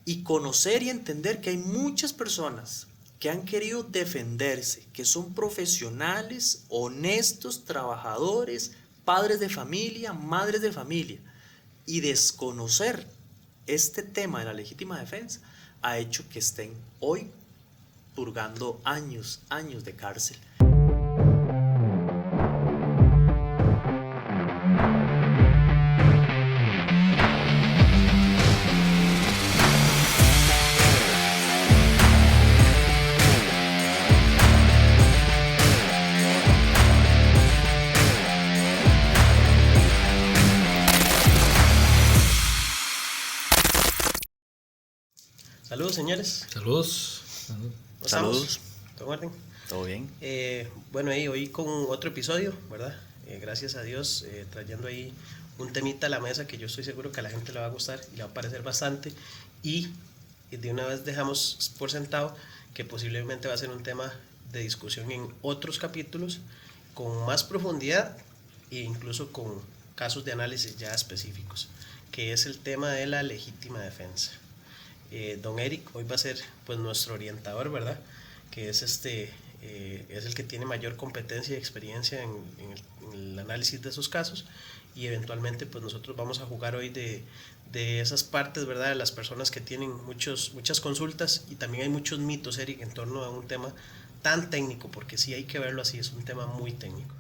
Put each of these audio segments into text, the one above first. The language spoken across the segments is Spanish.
y conocer y entender que hay muchas personas que han querido defenderse, que son profesionales, honestos, trabajadores, padres de familia, madres de familia, y desconocer este tema de la legítima defensa ha hecho que estén hoy purgando años de cárcel. Saludos, señores. Saludos. ¿Cómo Saludos. estamos? ¿Todo en orden? ¿Todo bien? Bueno, hoy con otro episodio, ¿verdad? Gracias a Dios, trayendo ahí un temita a la mesa que yo estoy seguro que a la gente le va a gustar y le va a parecer bastante. Y de una vez dejamos por sentado que posiblemente va a ser un tema de discusión en otros capítulos con más profundidad e incluso con casos de análisis ya específicos, que es el tema de la legítima defensa. Don Eric hoy va a ser pues nuestro orientador, ¿verdad? Que es es el que tiene mayor competencia y experiencia en el análisis de esos casos, y eventualmente pues nosotros vamos a jugar hoy de esas partes, ¿verdad? De las personas que tienen muchas consultas, y también hay muchos mitos, Eric, en torno a un tema tan técnico, porque sí hay que verlo así, es un tema muy técnico.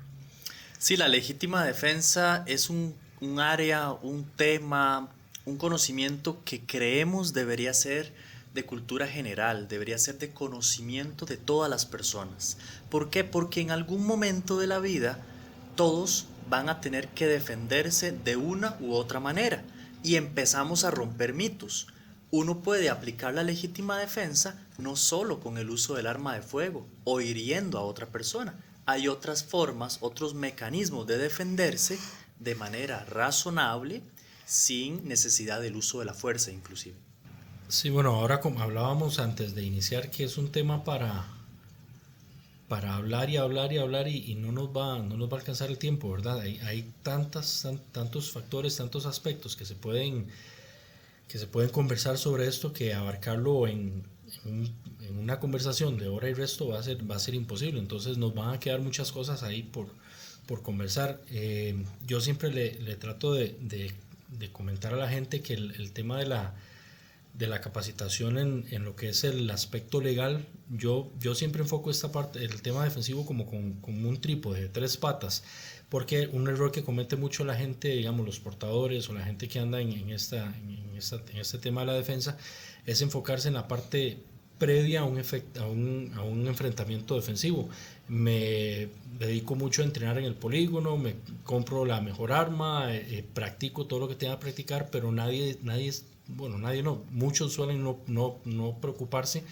Sí, la legítima defensa es un área, un tema, un conocimiento que creemos debería ser de cultura general, debería ser de conocimiento de todas las personas. ¿Por qué? Porque en algún momento de la vida todos van a tener que defenderse de una u otra manera y empezamos a romper mitos. Uno puede aplicar la legítima defensa no solo con el uso del arma de fuego o hiriendo a otra persona. Hay otras formas, otros mecanismos de defenderse de manera razonable, sin necesidad del uso de la fuerza inclusive. Sí, bueno, ahora como hablábamos antes de iniciar, que es un tema para hablar y hablar y hablar, y no nos va a alcanzar el tiempo, ¿verdad? Hay tantos factores, tantos aspectos que se pueden conversar sobre esto, que abarcarlo en una conversación de hora y resto va a ser imposible. Entonces nos van a quedar muchas cosas ahí por conversar. Yo siempre le trato de comentar a la gente que el tema de la capacitación en lo que es el aspecto legal, yo siempre enfoco esta parte, el tema defensivo, como un trípode de 3 patas, porque un error que comete mucho la gente, digamos los portadores o la gente que anda en este tema de la defensa, es enfocarse en la parte previa a un enfrentamiento defensivo. Me dedico mucho a entrenar en el polígono, me compro la mejor arma, practico todo lo que tenga que practicar, pero muchos suelen no preocuparse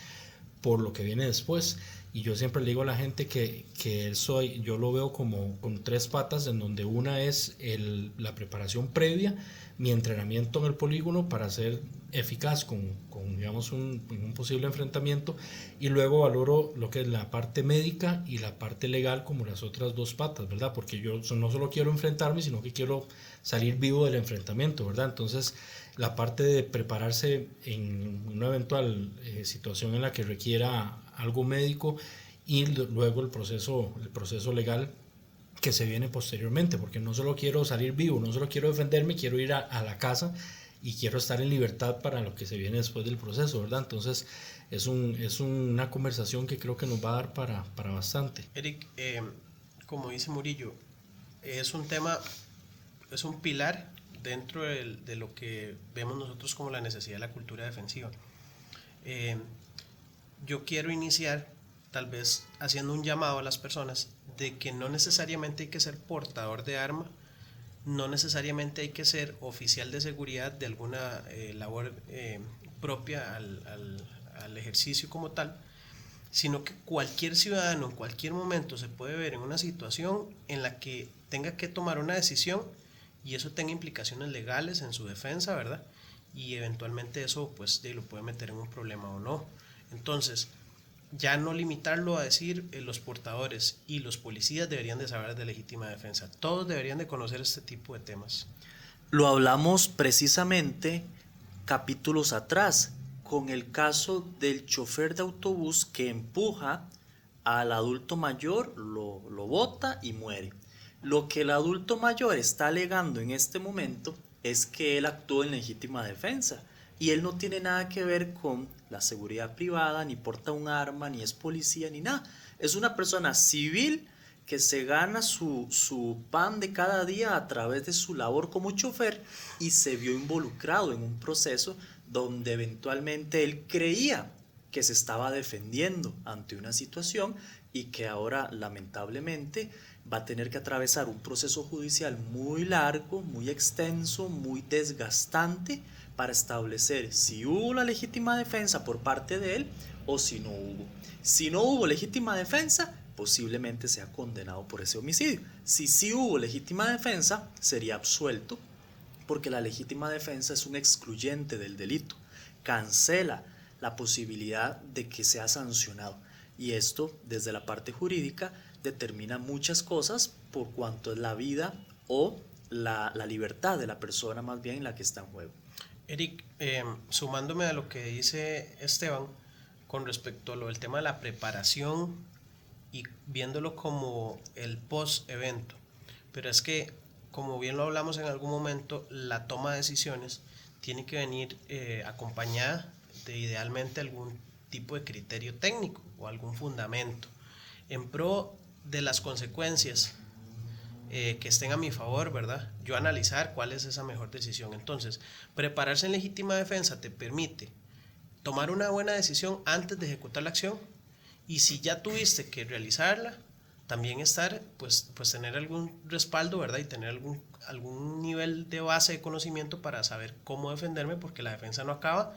por lo que viene después. Y yo siempre le digo a la gente que yo lo veo como con 3 patas, en donde una es la preparación previa, mi entrenamiento en el polígono para ser eficaz con digamos un posible enfrentamiento, y luego valoro lo que es la parte médica y la parte legal como las otras 2 patas, ¿verdad? Porque yo no solo quiero enfrentarme, sino que quiero salir vivo del enfrentamiento, ¿verdad? Entonces la parte de prepararse en una eventual situación en la que requiera algo médico, y luego el proceso legal que se viene posteriormente, porque no solo quiero salir vivo, no solo quiero defenderme, quiero ir a la casa y quiero estar en libertad para lo que se viene después del proceso, ¿verdad? Entonces es una conversación que creo que nos va a dar para bastante. Eric, como dice Murillo, es un tema, es un pilar dentro de lo que vemos nosotros como la necesidad de la cultura defensiva. Yo quiero iniciar tal vez haciendo un llamado a las personas de que no necesariamente hay que ser portador de arma, no necesariamente hay que ser oficial de seguridad de alguna labor propia al ejercicio como tal, sino que cualquier ciudadano en cualquier momento se puede ver en una situación en la que tenga que tomar una decisión y eso tenga implicaciones legales en su defensa, ¿verdad? Y eventualmente eso pues lo puede meter en un problema o no. Entonces, ya no limitarlo a decir los portadores y los policías deberían de saber de legítima defensa. Todos deberían de conocer este tipo de temas. Lo hablamos precisamente capítulos atrás con el caso del chofer de autobús que empuja al adulto mayor, lo bota y muere. Lo que el adulto mayor está alegando en este momento es que él actuó en legítima defensa y él no tiene nada que ver con la seguridad privada, ni porta un arma, ni es policía, ni nada. Es una persona civil que se gana su pan de cada día a través de su labor como chofer y se vio involucrado en un proceso donde eventualmente él creía que se estaba defendiendo ante una situación y que ahora lamentablemente va a tener que atravesar un proceso judicial muy largo, muy extenso, muy desgastante para establecer si hubo la legítima defensa por parte de él o si no hubo. Si no hubo legítima defensa, posiblemente sea condenado por ese homicidio. Si sí hubo legítima defensa, sería absuelto porque la legítima defensa es un excluyente del delito. Cancela la posibilidad de que sea sancionado. Y esto, desde la parte jurídica, determina muchas cosas por cuanto es la vida o la libertad de la persona más bien la que está en juego. Eric, sumándome a lo que dice Esteban con respecto a lo del tema de la preparación y viéndolo como el post-evento, pero es que, como bien lo hablamos en algún momento, la toma de decisiones tiene que venir acompañada de idealmente algún tipo de criterio técnico o algún fundamento en pro de las consecuencias que estén a mi favor, ¿verdad? Yo analizar cuál es esa mejor decisión. Entonces, prepararse en legítima defensa te permite tomar una buena decisión antes de ejecutar la acción, y si ya tuviste que realizarla, también estar, pues tener algún respaldo, ¿verdad? Y tener algún nivel de base de conocimiento para saber cómo defenderme, porque la defensa no acaba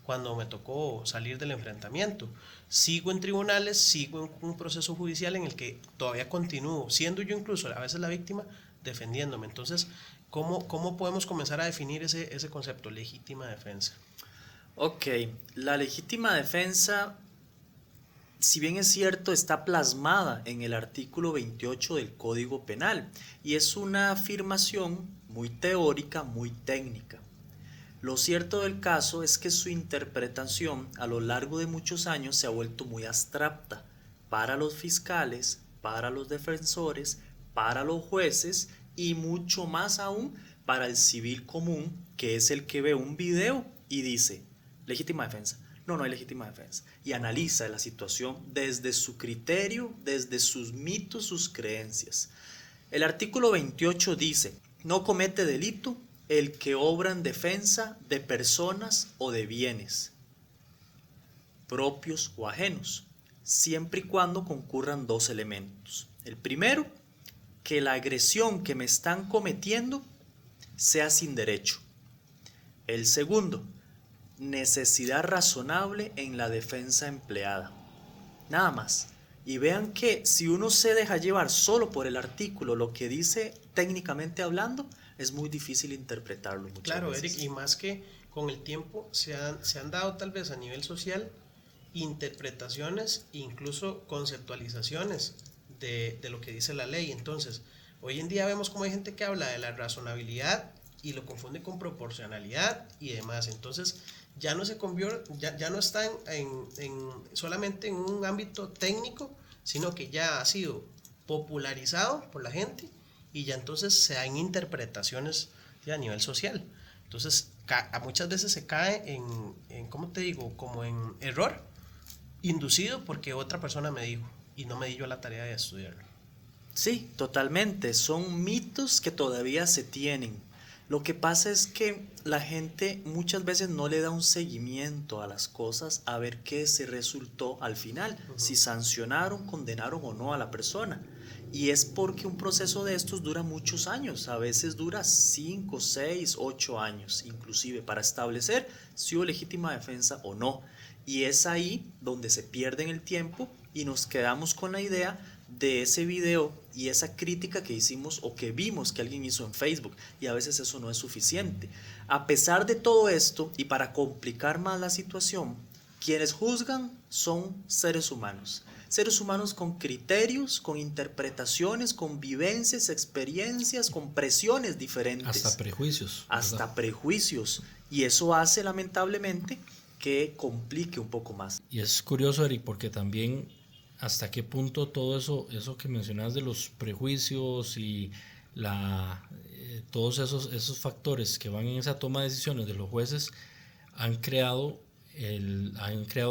cuando me tocó salir del enfrentamiento. Sigo en tribunales, sigo en un proceso judicial en el que todavía continúo, siendo yo incluso a veces la víctima, defendiéndome. Entonces, ¿cómo podemos comenzar a definir ese concepto, legítima defensa? Ok, la legítima defensa, si bien es cierto, está plasmada en el artículo 28 del Código Penal y es una afirmación muy teórica, muy técnica. Lo cierto del caso es que su interpretación a lo largo de muchos años se ha vuelto muy abstracta para los fiscales, para los defensores, para los jueces y mucho más aún para el civil común, que es el que ve un video y dice, legítima defensa. No hay legítima defensa. Y analiza la situación desde su criterio, desde sus mitos, sus creencias. El artículo 28 dice, no comete delito el que obra en defensa de personas o de bienes, propios o ajenos, siempre y cuando concurran dos elementos. El primero, que la agresión que me están cometiendo sea sin derecho. El segundo, necesidad razonable en la defensa empleada. Nada más. Y vean que si uno se deja llevar solo por el artículo, lo que dice técnicamente hablando, es muy difícil interpretarlo muchas Claro, veces. Eric, y más que con el tiempo se han dado tal vez a nivel social interpretaciones, incluso conceptualizaciones de lo que dice la ley. Entonces, hoy en día vemos como hay gente que habla de la razonabilidad y lo confunde con proporcionalidad y demás. Entonces, ya no se convierte, ya no está solamente en un ámbito técnico, sino que ya ha sido popularizado por la gente y ya entonces se dan interpretaciones a nivel social. Entonces, muchas veces se cae en, ¿cómo te digo? Como en error inducido porque otra persona me dijo y no me di yo la tarea de estudiarlo. Sí, totalmente. Son mitos que todavía se tienen. Lo que pasa es que la gente muchas veces no le da un seguimiento a las cosas a ver qué se resultó al final, si sancionaron, condenaron o no a la persona. Y es porque un proceso de estos dura muchos años, a veces dura 5, 6, 8 años, inclusive para establecer si hubo legítima defensa o no. Y es ahí donde se pierde el tiempo y nos quedamos con la idea de ese video y esa crítica que hicimos o que vimos que alguien hizo en Facebook, y a veces eso no es suficiente. A pesar de todo esto, y para complicar más la situación, quienes juzgan son seres humanos con criterios, con interpretaciones, con vivencias, experiencias, con presiones diferentes. Hasta prejuicios. Hasta prejuicios. Y eso hace lamentablemente que complique un poco más. Y es curioso, Eric, porque también hasta qué punto todo eso que mencionas de los prejuicios y todos esos factores que van en esa toma de decisiones de los jueces han creado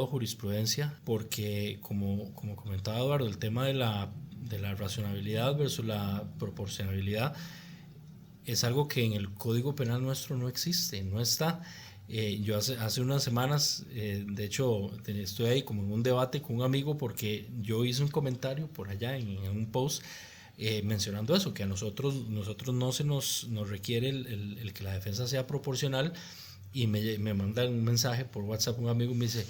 jurisprudencia, porque como comentaba Eduardo, el tema de la racionalidad versus la proporcionalidad es algo que en el Código Penal nuestro no existe, no está. Yo hace unas semanas, de hecho, estoy ahí como en un debate con un amigo porque yo hice un comentario por allá en un post mencionando eso, que a nosotros no se nos requiere el que la defensa sea proporcional, y me manda un mensaje por WhatsApp un amigo y me dice: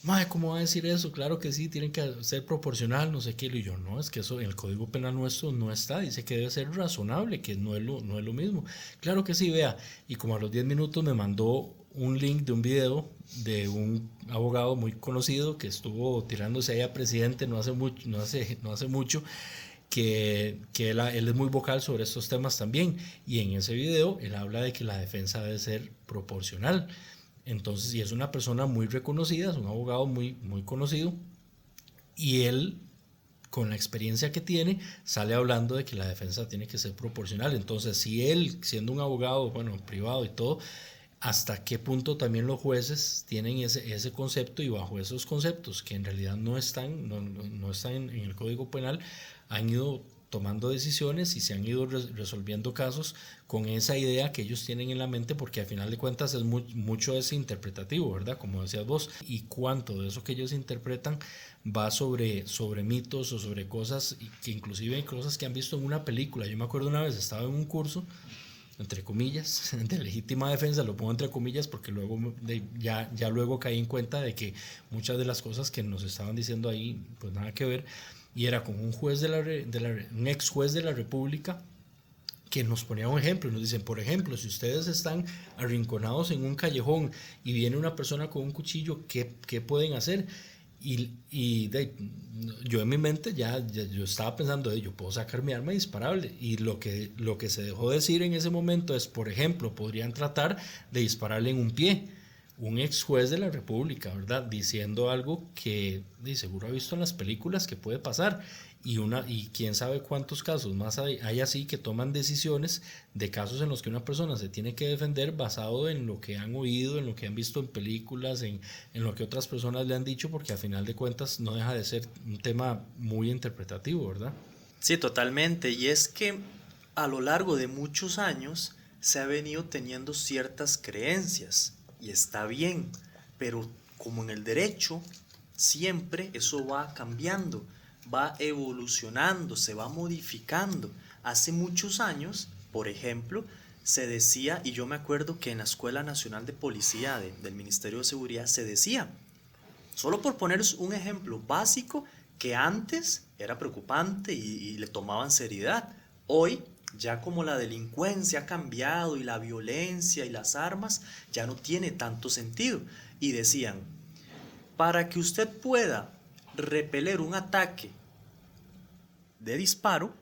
"Mae, ¿cómo va a decir eso? Claro que sí, tienen que ser proporcional, no sé qué". Y yo: "No, es que eso en el Código Penal nuestro no está, dice que debe ser razonable, que no es lo mismo". Claro que sí, vea. Y como a los 10 minutos me mandó un link de un video de un abogado muy conocido que estuvo tirándose ahí a presidente no hace mucho, que él es muy vocal sobre estos temas también, y en ese video él habla de que la defensa debe ser proporcional. Entonces, y es una persona muy reconocida, es un abogado muy, muy conocido, y él, con la experiencia que tiene, sale hablando de que la defensa tiene que ser proporcional. Entonces, si él, siendo un abogado, bueno, privado y todo, hasta qué punto también los jueces tienen ese concepto, y bajo esos conceptos que en realidad no están en el Código Penal, han ido tomando decisiones y se han ido resolviendo casos con esa idea que ellos tienen en la mente, porque al final de cuentas es mucho es interpretativo, ¿verdad? Como decías vos, y cuánto de eso que ellos interpretan va sobre mitos o sobre cosas que inclusive hay cosas que han visto en una película. Yo me acuerdo una vez, estaba en un curso, entre comillas, de legítima defensa, lo pongo entre comillas porque luego ya luego caí en cuenta de que muchas de las cosas que nos estaban diciendo ahí pues nada que ver, y era con un juez un ex juez de la República que nos ponía un ejemplo y nos dicen: por ejemplo, si ustedes están arrinconados en un callejón y viene una persona con un cuchillo, ¿qué pueden hacer? Y yo en mi mente yo estaba pensando, yo puedo sacar mi arma y dispararle, y lo que se dejó decir en ese momento es: por ejemplo, podrían tratar de dispararle en un pie. Un ex juez de la República, ¿verdad? Diciendo algo que seguro ha visto en las películas que puede pasar, y quién sabe cuántos casos más hay así, que toman decisiones de casos en los que una persona se tiene que defender basado en lo que han oído, en lo que han visto en películas, en lo que otras personas le han dicho, porque al final de cuentas no deja de ser un tema muy interpretativo, ¿verdad? Sí, totalmente. Y es que a lo largo de muchos años se ha venido teniendo ciertas creencias, y está bien, pero como en el derecho, siempre eso va cambiando, va evolucionando, se va modificando. Hace muchos años, por ejemplo, se decía, y yo me acuerdo que en la Escuela Nacional de Policía del Ministerio de Seguridad se decía, solo por poner un ejemplo básico, que antes era preocupante y le tomaban seriedad. Hoy, ya como la delincuencia ha cambiado y la violencia y las armas, ya no tiene tanto sentido. Y decían, para que usted pueda repeler un ataque de disparo,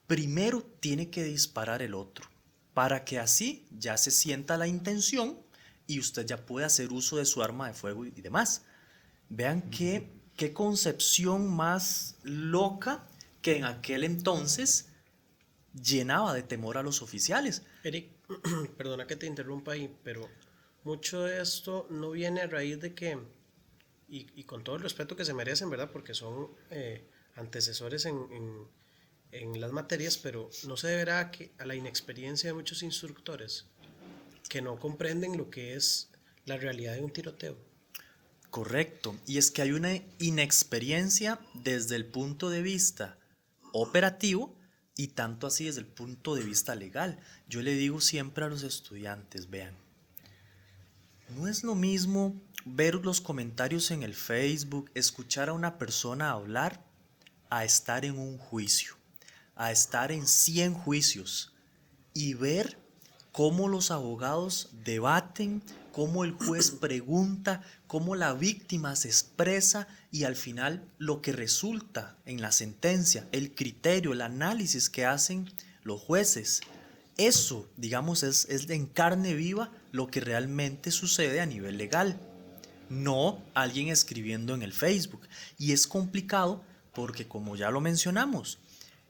primero tiene que disparar el otro, para que así ya se sienta la intención y usted ya puede hacer uso de su arma de fuego y demás. Vean qué concepción más loca, que en aquel entonces llenaba de temor a los oficiales. Eric, perdona que te interrumpa ahí, pero mucho de esto no viene a raíz de que, y con todo el respeto que se merecen, ¿verdad? Porque son antecesores en las materias, pero no se deberá a la inexperiencia de muchos instructores que no comprenden lo que es la realidad de un tiroteo. Correcto, y es que hay una inexperiencia desde el punto de vista operativo, y tanto así desde el punto de vista legal. Yo le digo siempre a los estudiantes, vean, no es lo mismo ver los comentarios en el Facebook, escuchar a una persona hablar, a estar en un juicio, a estar en 100 juicios y ver cómo los abogados debaten, cómo el juez pregunta, cómo la víctima se expresa, y al final lo que resulta en la sentencia, el criterio, el análisis que hacen los jueces. Eso, digamos, es en carne viva lo que realmente sucede a nivel legal. no alguien escribiendo en el Facebook. Y es complicado porque, como ya lo mencionamos,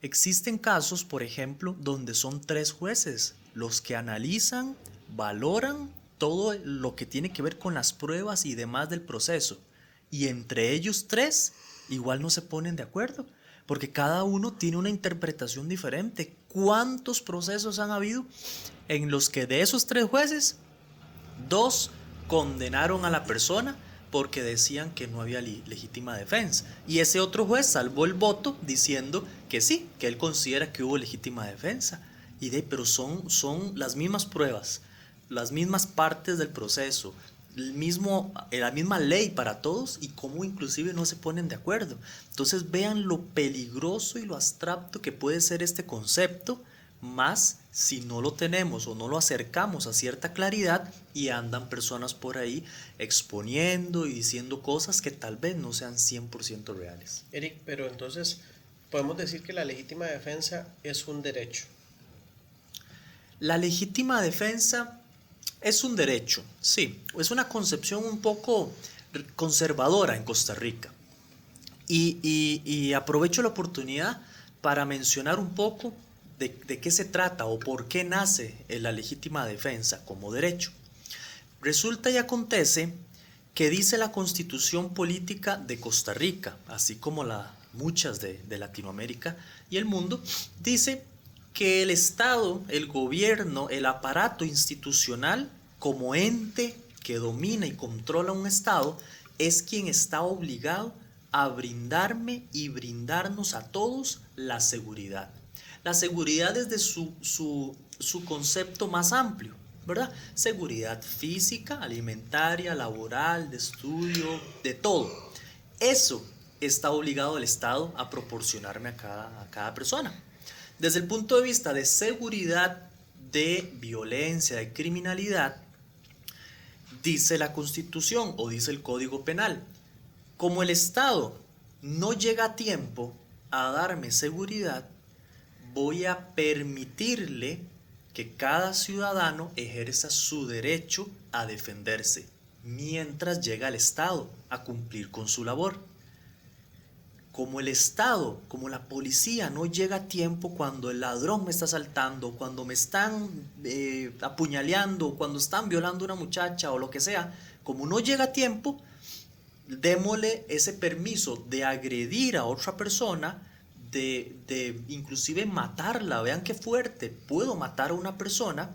existen casos, por ejemplo, donde son 3 jueces los que analizan, valoran todo lo que tiene que ver con las pruebas y demás del proceso. Y entre ellos 3 igual no se ponen de acuerdo, porque cada uno tiene una interpretación diferente. ¿Cuántos procesos han habido en los que de esos 3 jueces, 2 condenaron a la persona porque decían que no había legítima defensa? Y ese otro juez salvó el voto diciendo que sí, que él considera que hubo legítima defensa. Pero son las mismas pruebas, las mismas partes del proceso, la misma ley para todos, y cómo inclusive no se ponen de acuerdo. Entonces vean lo peligroso y lo abstracto que puede ser este concepto, más si no lo tenemos o no lo acercamos a cierta claridad y andan personas por ahí exponiendo y diciendo cosas que tal vez no sean 100% reales. Eric, pero entonces podemos decir que la legítima defensa es un derecho. La legítima defensa es un derecho, sí, es una concepción un poco conservadora en Costa Rica. Y aprovecho la oportunidad para mencionar un poco de qué se trata o por qué nace la legítima defensa como derecho. Resulta y acontece que dice la Constitución Política de Costa Rica, así como muchas de Latinoamérica y el mundo, dice que el Estado, el gobierno, el aparato institucional, como ente que domina y controla un Estado, es quien está obligado a brindarme y brindarnos a todos la seguridad. La seguridad desde su concepto más amplio, ¿verdad? Seguridad física, alimentaria, laboral, de estudio, de todo. Eso está obligado el Estado a proporcionarme a cada persona. Desde el punto de vista de seguridad, de violencia, de criminalidad, dice la Constitución o dice el Código Penal, como el Estado no llega a tiempo a darme seguridad, voy a permitirle que cada ciudadano ejerza su derecho a defenderse mientras llega el Estado a cumplir con su labor. Como el Estado, como la policía no llega a tiempo cuando el ladrón me está asaltando, cuando me están apuñaleando, cuando están violando a una muchacha o lo que sea, como no llega a tiempo, démosle ese permiso de agredir a otra persona, de inclusive matarla. Vean qué fuerte, puedo matar a una persona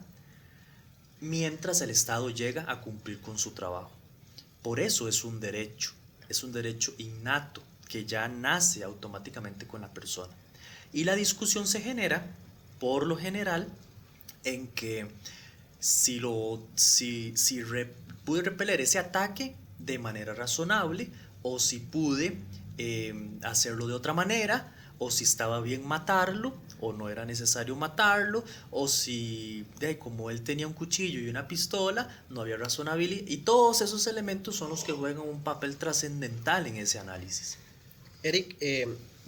mientras el Estado llega a cumplir con su trabajo. Por eso es un derecho innato, que ya nace automáticamente con la persona. Y la discusión se genera, por lo general, en que pude repeler ese ataque de manera razonable, o si pude hacerlo de otra manera, o si estaba bien matarlo, o no era necesario matarlo, o si, como él tenía un cuchillo y una pistola, no había razonabilidad. Y todos esos elementos son los que juegan un papel trascendental en ese análisis. Eric,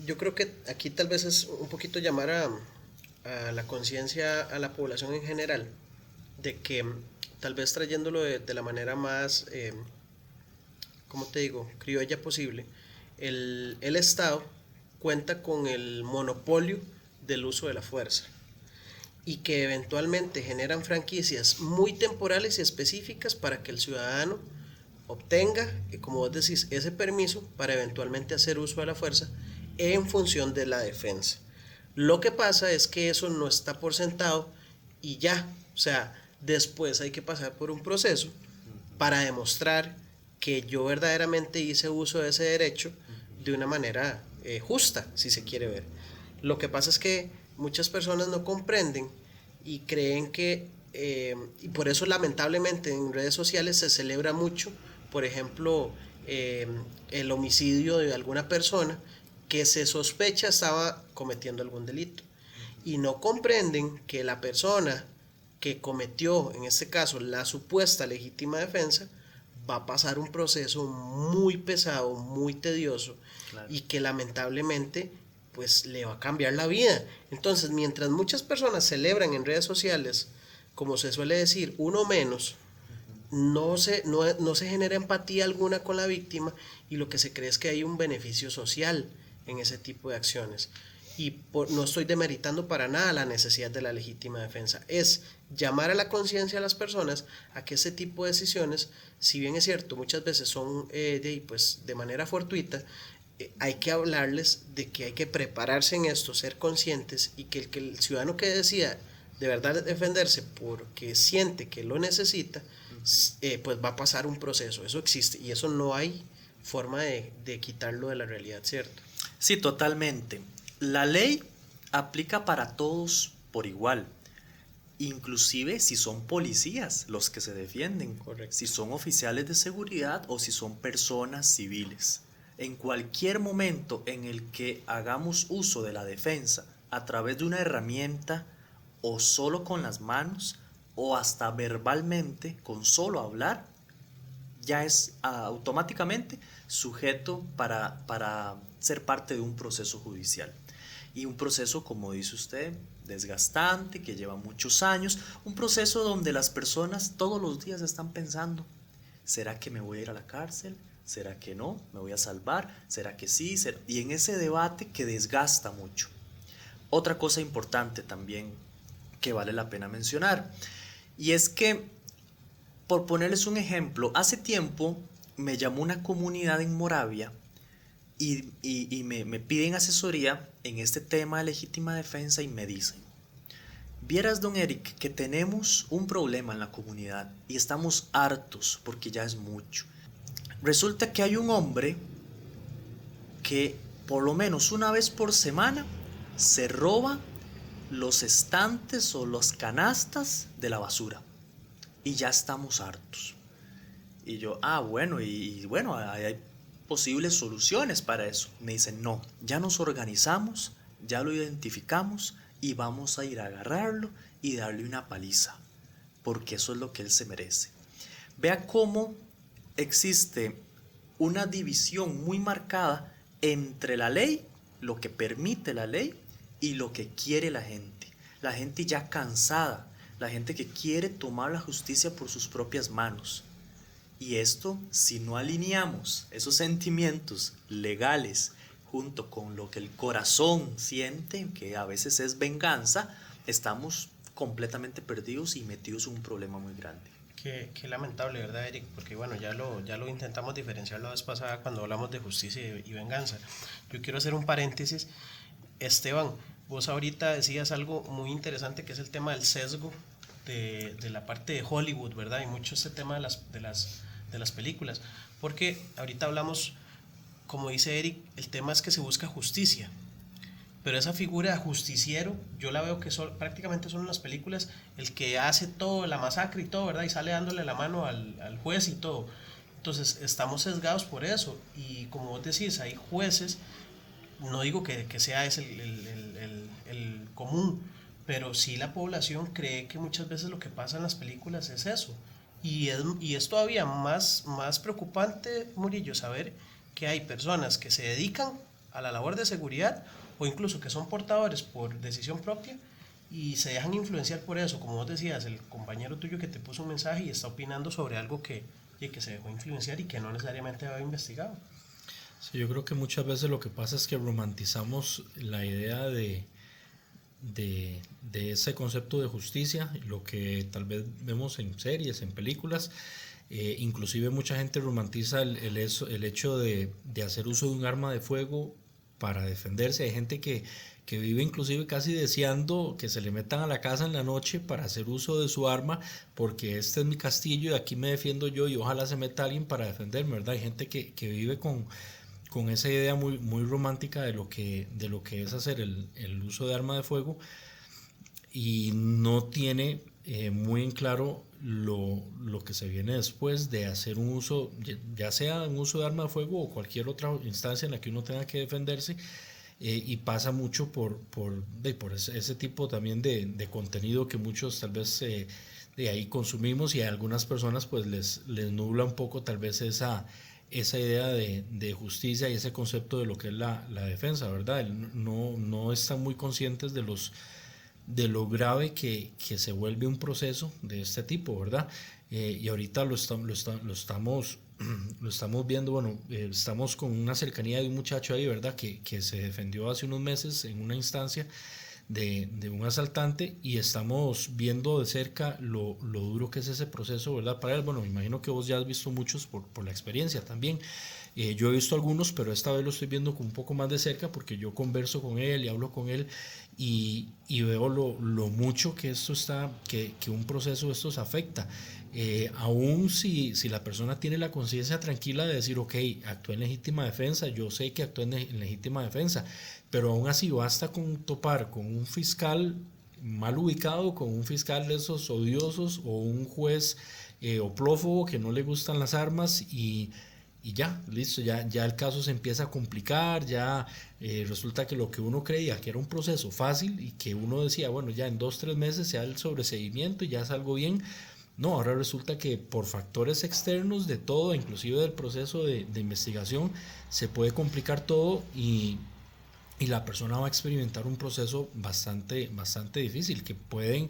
yo creo que aquí tal vez es un poquito llamar a la conciencia a la población en general, de que tal vez trayéndolo de la manera más, ¿cómo te digo?, criolla posible, el Estado cuenta con el monopolio del uso de la fuerza y que eventualmente generan franquicias muy temporales y específicas para que el ciudadano obtenga, como vos decís, ese permiso para eventualmente hacer uso de la fuerza en función de la defensa. Lo que pasa es que eso no está por sentado y ya, o sea, después hay que pasar por un proceso para demostrar que yo verdaderamente hice uso de ese derecho de una manera justa, si se quiere ver. Lo que pasa es que muchas personas no comprenden y creen que, y por eso lamentablemente en redes sociales se celebra mucho, por ejemplo, el homicidio de alguna persona que se sospecha estaba cometiendo algún delito, y no comprenden que la persona que cometió, en este caso, la supuesta legítima defensa, va a pasar un proceso muy pesado, muy tedioso, claro, y que lamentablemente pues le va a cambiar la vida. Entonces, mientras muchas personas celebran en redes sociales, como se suele decir, uno menos, no se genera empatía alguna con la víctima y lo que se cree es que hay un beneficio social en ese tipo de acciones. Y no estoy demeritando para nada la necesidad de la legítima defensa, es llamar a la conciencia a las personas a que ese tipo de decisiones, si bien es cierto, muchas veces son pues, de manera fortuita, hay que hablarles de que hay que prepararse en esto, ser conscientes, y que el ciudadano que decida de verdad defenderse porque siente que lo necesita, pues va a pasar un proceso. Eso existe y eso no hay forma de quitarlo de la realidad, ¿cierto? Sí, totalmente. La ley aplica para todos por igual, inclusive si son policías los que se defienden, Correcto. si son oficiales de seguridad o si son personas civiles. En cualquier momento en el que hagamos uso de la defensa a través de una herramienta, o solo con las manos, o hasta verbalmente, con solo hablar, ya es automáticamente sujeto para ser parte de un proceso judicial. Y un proceso, como dice usted, desgastante, que lleva muchos años, un proceso donde las personas todos los días están pensando, ¿será que me voy a ir a la cárcel? ¿Será que no? ¿Me voy a salvar? ¿Será que sí? Y en ese debate que desgasta mucho. Otra cosa importante también que vale la pena mencionar, y es que, por ponerles un ejemplo, hace tiempo me llamó una comunidad en Moravia y me piden asesoría en este tema de legítima defensa y me dicen, vieras, don Eric, que tenemos un problema en la comunidad y estamos hartos porque ya es mucho. Resulta que hay un hombre que por lo menos una vez por semana se roba los estantes o las canastas de la basura y ya estamos hartos. Y yo, bueno, y bueno, hay posibles soluciones para eso. Me dicen, no, ya nos organizamos, ya lo identificamos y vamos a ir a agarrarlo y darle una paliza, porque eso es lo que él se merece. Vea cómo existe una división muy marcada entre la ley, lo que permite la ley, y lo que quiere la gente. La gente ya cansada, la gente que quiere tomar la justicia por sus propias manos. Y esto, si no alineamos esos sentimientos legales junto con lo que el corazón siente, que a veces es venganza, estamos completamente perdidos y metidos en un problema muy grande. Qué lamentable, ¿verdad, Eric? Porque bueno, ya lo intentamos diferenciar la vez pasada cuando hablamos de justicia y venganza. Yo quiero hacer un paréntesis. Esteban, vos ahorita decías algo muy interesante, que es el tema del sesgo de la parte de Hollywood, ¿verdad? Y mucho este tema de las películas. Porque ahorita hablamos, como dice Eric, el tema es que se busca justicia. Pero esa figura de justiciero, yo la veo que prácticamente son en las películas el que hace todo, la masacre y todo, ¿verdad? Y sale dándole la mano al juez y todo. Entonces, estamos sesgados por eso. Y como vos decís, hay jueces, no digo que sea ese el común, pero sí la población cree que muchas veces lo que pasa en las películas es eso. Y es todavía más preocupante, Murillo, saber que hay personas que se dedican a la labor de seguridad o incluso que son portadores por decisión propia y se dejan influenciar por eso. Como vos decías, el compañero tuyo que te puso un mensaje y está opinando sobre algo que se dejó influenciar y que no necesariamente había investigado. Sí, yo creo que muchas veces lo que pasa es que romantizamos la idea de ese concepto de justicia, lo que tal vez vemos en series, en películas. Inclusive mucha gente romantiza el hecho de hacer uso de un arma de fuego para defenderse. Hay gente que vive inclusive casi deseando que se le metan a la casa en la noche para hacer uso de su arma, porque este es mi castillo y aquí me defiendo yo y ojalá se meta alguien para defenderme, ¿verdad? Hay gente que vive con esa idea muy, muy romántica de lo que es hacer el uso de arma de fuego y no tiene muy en claro lo que se viene después de hacer un uso, ya sea un uso de arma de fuego o cualquier otra instancia en la que uno tenga que defenderse, y pasa mucho por ese tipo también de contenido que muchos tal vez de ahí consumimos, y a algunas personas pues les nubla un poco tal vez esa idea de justicia y ese concepto de lo que es la defensa, ¿verdad? No están muy conscientes de lo grave que se vuelve un proceso de este tipo, ¿verdad? y ahorita lo estamos viendo, bueno, estamos con una cercanía de un muchacho ahí, ¿verdad? Que se defendió hace unos meses en una instancia de un asaltante, y estamos viendo de cerca lo duro que es ese proceso, ¿verdad? Para él, bueno, me imagino que vos ya has visto muchos por la experiencia también. Yo he visto algunos, pero esta vez lo estoy viendo con un poco más de cerca porque yo converso con él y hablo con él, y veo lo mucho que esto está, que un proceso de estos afecta. Aún si la persona tiene la conciencia tranquila de decir, ok, actué en legítima defensa, yo sé que actué en legítima defensa, pero aún así basta con topar con un fiscal mal ubicado, con un fiscal de esos odiosos, o un juez oplófobo que no le gustan las armas, y ya, listo, ya el caso se empieza a complicar, ya resulta que lo que uno creía que era un proceso fácil y que uno decía, bueno, ya en 2 o 3 meses se da el sobreseguimiento y ya salgo bien. No, ahora resulta que por factores externos de todo, inclusive del proceso de investigación, se puede complicar todo, y la persona va a experimentar un proceso bastante difícil, que pueden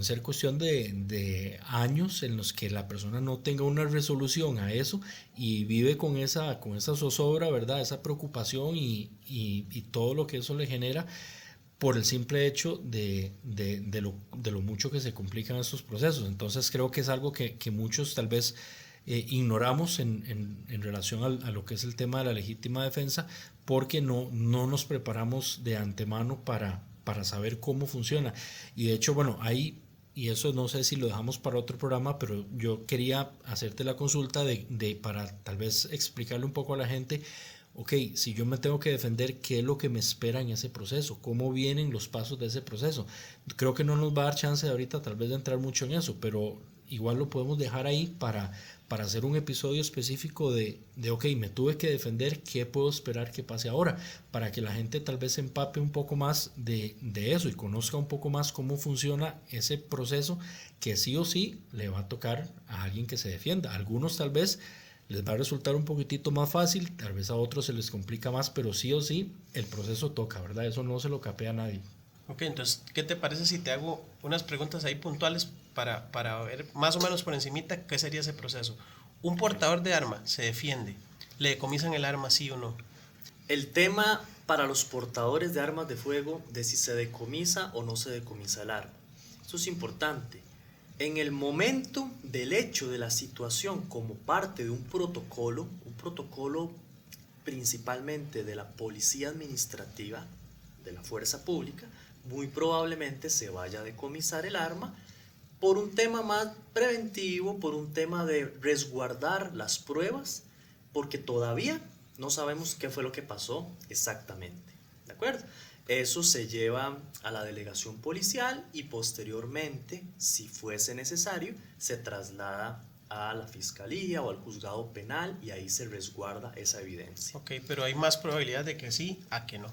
ser cuestión de años en los que la persona no tenga una resolución a eso, y vive con esa zozobra, ¿verdad? Esa preocupación y todo lo que eso le genera, por el simple hecho de lo mucho que se complican estos procesos. Entonces creo que es algo que muchos tal vez ignoramos en relación a lo que es el tema de la legítima defensa, porque no nos preparamos de antemano para saber cómo funciona. Y de hecho, bueno, ahí, y eso no sé si lo dejamos para otro programa, pero yo quería hacerte la consulta para tal vez explicarle un poco a la gente, ok, si yo me tengo que defender, ¿qué es lo que me espera en ese proceso? ¿Cómo vienen los pasos de ese proceso? Creo que no nos va a dar chance de ahorita tal vez de entrar mucho en eso, pero igual lo podemos dejar ahí para hacer un episodio específico de ok, me tuve que defender, ¿qué puedo esperar que pase ahora? Para que la gente tal vez se empape un poco más de eso y conozca un poco más cómo funciona ese proceso, que sí o sí le va a tocar a alguien que se defienda. A algunos tal vez les va a resultar un poquitito más fácil, tal vez a otros se les complica más, pero sí o sí el proceso toca, ¿verdad? Eso no se lo capea a nadie. Ok, entonces, ¿qué te parece si te hago unas preguntas ahí puntuales para ver más o menos por encimita qué sería ese proceso? Un portador de arma se defiende, ¿le decomisan el arma sí o no? El tema para los portadores de armas de fuego de si se decomisa o no se decomisa el arma. Eso es importante. En el momento del hecho de la situación, como parte de un protocolo principalmente de la policía administrativa, de la fuerza pública, muy probablemente se vaya a decomisar el arma por un tema más preventivo, por un tema de resguardar las pruebas, porque todavía no sabemos qué fue lo que pasó exactamente, ¿de acuerdo? Eso se lleva a la delegación policial y posteriormente, si fuese necesario, se traslada a la fiscalía o al juzgado penal y ahí se resguarda esa evidencia. Ok, pero hay más probabilidad de que sí a que no.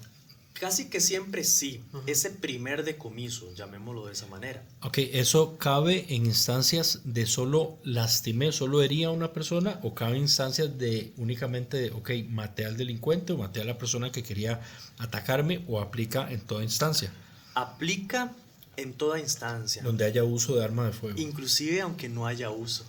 Casi que siempre sí, ese primer decomiso, llamémoslo de esa manera. Ok, ¿eso cabe en instancias de solo lastimé, solo herí a una persona, o cabe en instancias de únicamente de, ok, maté al delincuente o maté a la persona que quería atacarme, o aplica en toda instancia? Aplica en toda instancia. Donde haya uso de arma de fuego. Inclusive aunque no haya uso.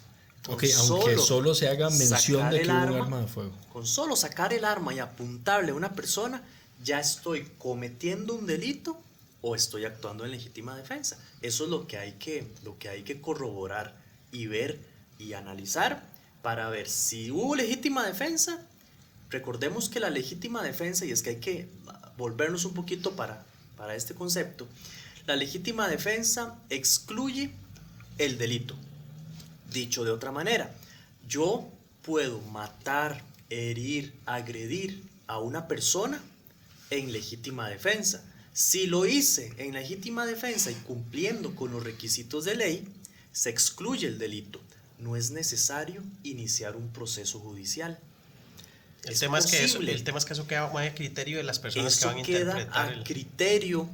Ok, aunque solo se haga mención de que hubo un arma de fuego. Con solo sacar el arma y apuntarle a una persona, ya estoy cometiendo un delito o estoy actuando en legítima defensa. Eso es lo que hay que corroborar y ver y analizar para ver si hubo legítima defensa. Recordemos que la legítima defensa, y es que hay que volvernos un poquito para este concepto, la legítima defensa excluye el delito. Dicho de otra manera, yo puedo matar, herir, agredir a una persona en legítima defensa. Si lo hice en legítima defensa y cumpliendo con los requisitos de ley, se excluye el delito. No es necesario iniciar un proceso judicial. El tema es que eso queda más a criterio de las personas que van a interpretar. Eso queda a criterio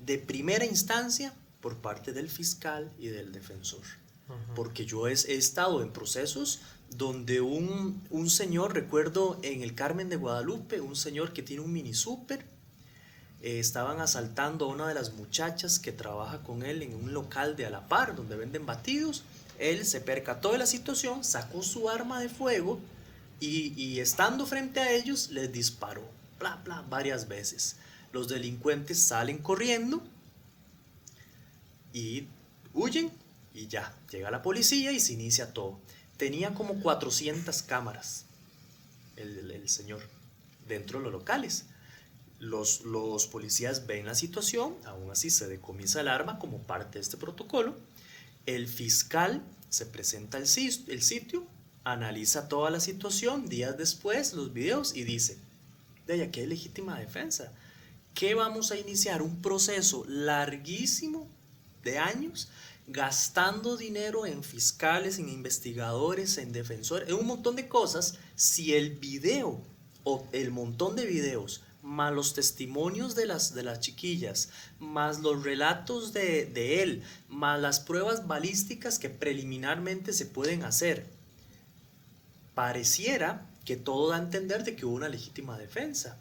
de primera instancia por parte del fiscal y del defensor. Porque yo he estado en procesos donde un señor, recuerdo en el Carmen de Guadalupe, un señor que tiene un mini súper, estaban asaltando a una de las muchachas que trabaja con él en un local de a la par donde venden batidos, Él se percató de la situación, sacó su arma de fuego y estando frente a ellos les disparó, bla, bla, varias veces. Los delincuentes salen corriendo y huyen y ya, llega la policía y se inicia todo. Tenía como 400 cámaras el señor dentro de los locales. Los policías ven la situación, aún así se decomisa el arma como parte de este protocolo. El fiscal se presenta al sitio, analiza toda la situación, días después los videos y dice, de ahí aquí hay legítima defensa. ¿Qué vamos a iniciar? Un proceso larguísimo de años, gastando dinero en fiscales, en investigadores, en defensores, en un montón de cosas, si el video o el montón de videos, más los testimonios de las chiquillas, más los relatos de él, más las pruebas balísticas que preliminarmente se pueden hacer, pareciera que todo da a entender de que hubo una legítima defensa.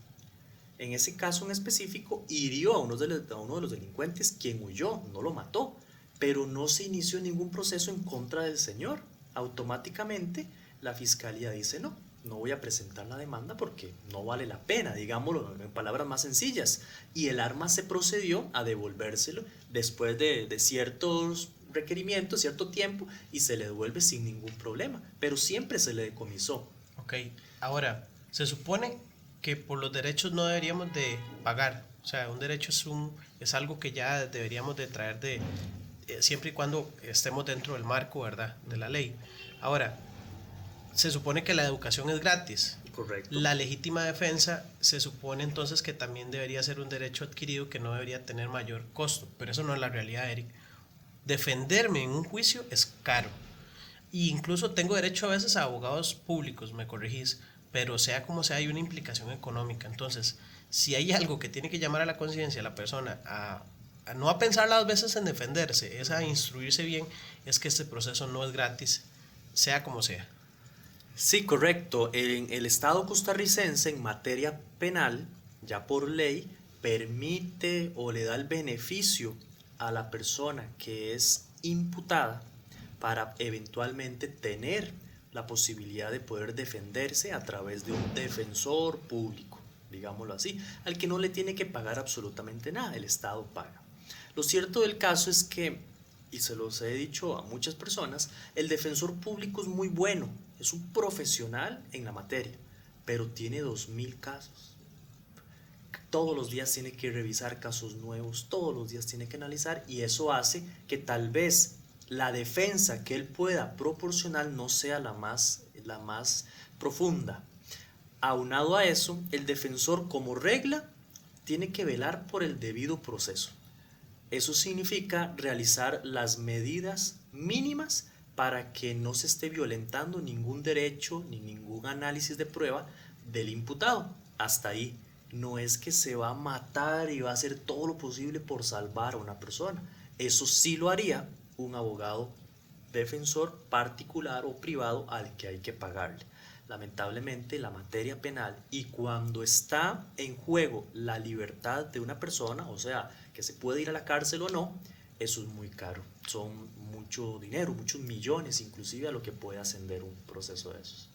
En ese caso en específico, hirió a uno de los delincuentes, quien huyó, no lo mató, pero no se inició ningún proceso en contra del señor. Automáticamente la fiscalía dice no voy a presentar la demanda porque no vale la pena, digámoslo en palabras más sencillas. Y el arma se procedió a devolvérselo después de ciertos requerimientos, cierto tiempo, y se le devuelve sin ningún problema, pero siempre se le decomisó. Ok, ahora, se supone que por los derechos no deberíamos de pagar, o sea, un derecho es algo que ya deberíamos de traer siempre y cuando estemos dentro del marco, ¿verdad?, de la ley. Ahora, se supone que la educación es gratis. Correcto. La legítima defensa se supone entonces que también debería ser un derecho adquirido que no debería tener mayor costo, pero eso no es la realidad, Eric. Defenderme en un juicio es caro. E incluso tengo derecho a veces a abogados públicos, me corregís, pero sea como sea hay una implicación económica. Entonces, si hay algo que tiene que llamar a la conciencia a la persona a no a pensar las veces en defenderse, es a instruirse bien, es que este proceso no es gratis, sea como sea. Sí, correcto. En el Estado costarricense, en materia penal, ya por ley, permite o le da el beneficio a la persona que es imputada para eventualmente tener la posibilidad de poder defenderse a través de un defensor público, digámoslo así, al que no le tiene que pagar absolutamente nada, el Estado paga. Lo cierto del caso es que, y se los he dicho a muchas personas, el defensor público es muy bueno, es un profesional en la materia, pero tiene 2000 casos. Todos los días tiene que revisar casos nuevos, todos los días tiene que analizar, y eso hace que tal vez la defensa que él pueda proporcionar no sea la más profunda. Aunado a eso, el defensor como regla tiene que velar por el debido proceso. Eso significa realizar las medidas mínimas para que no se esté violentando ningún derecho ni ningún análisis de prueba del imputado. Hasta ahí. No es que se va a matar y va a hacer todo lo posible por salvar a una persona. Eso sí lo haría un abogado defensor particular o privado al que hay que pagarle. Lamentablemente, la materia penal, y cuando está en juego la libertad de una persona, o sea, que se puede ir a la cárcel o no, eso es muy caro. Son mucho dinero, muchos millones inclusive a lo que puede ascender un proceso de esos.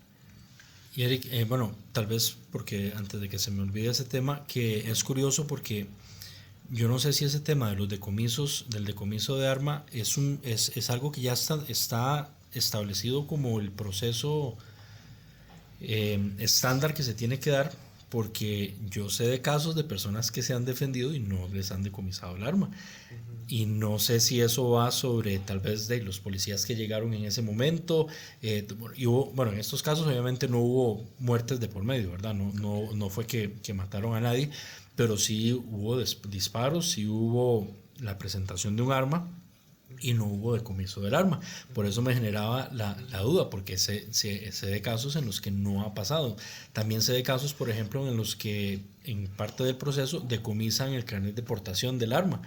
Y Eric, bueno, tal vez porque antes de que se me olvide ese tema, que es curioso porque yo no sé si ese tema de los decomisos, del decomiso de arma, es algo que ya está establecido como el proceso estándar que se tiene que dar, porque yo sé de casos de personas que se han defendido y no les han decomisado el arma. Y no sé si eso va sobre tal vez de los policías que llegaron en ese momento. Y bueno, en estos casos obviamente no hubo muertes de por medio, ¿verdad? No fue que mataron a nadie, pero sí hubo disparos, sí hubo la presentación de un arma y no hubo decomiso del arma. Por eso me generaba la duda, porque sé de casos en los que no ha pasado. También sé de casos, por ejemplo, en los que en parte del proceso decomisan el carnet de portación del arma,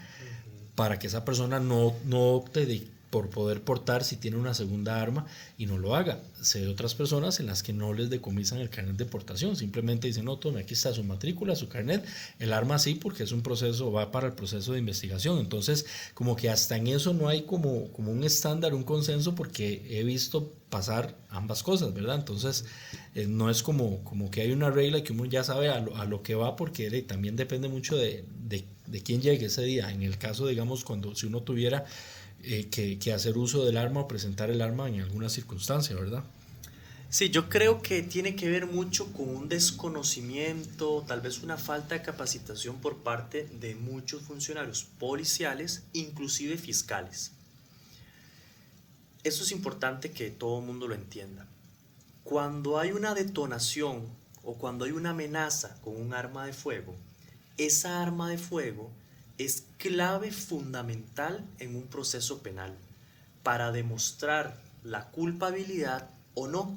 para que esa persona no opte por poder portar si tiene una segunda arma y no lo haga. Sé de otras personas en las que no les decomisan el carnet de portación, simplemente dicen, no, tome, aquí está su matrícula, su carnet, el arma sí, porque es un proceso, va para el proceso de investigación. Entonces, como que hasta en eso no hay como un estándar, un consenso, porque he visto pasar ambas cosas, ¿verdad? Entonces, no es como que hay una regla que uno ya sabe a lo que va, porque también depende mucho de quién llegue ese día. En el caso, digamos, si uno tuviera que hacer uso del arma o presentar el arma en alguna circunstancia, ¿verdad? Sí, yo creo que tiene que ver mucho con un desconocimiento, tal vez una falta de capacitación por parte de muchos funcionarios policiales, inclusive fiscales. Eso es importante que todo el mundo lo entienda. Cuando hay una detonación o cuando hay una amenaza con un arma de fuego, esa arma de fuego es clave fundamental en un proceso penal para demostrar la culpabilidad o no.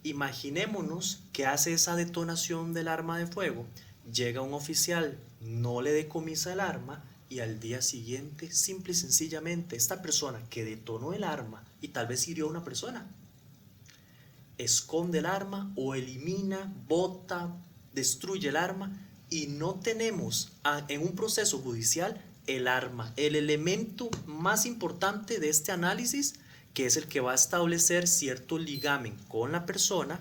Imaginémonos que hace esa detonación del arma de fuego, llega un oficial, no le decomisa el arma y al día siguiente, simple y sencillamente, esta persona que detonó el arma y tal vez hirió a una persona, esconde el arma o elimina, bota, destruye el arma y no tenemos en un proceso judicial el arma, el elemento más importante de este análisis, que es el que va a establecer cierto ligamen con la persona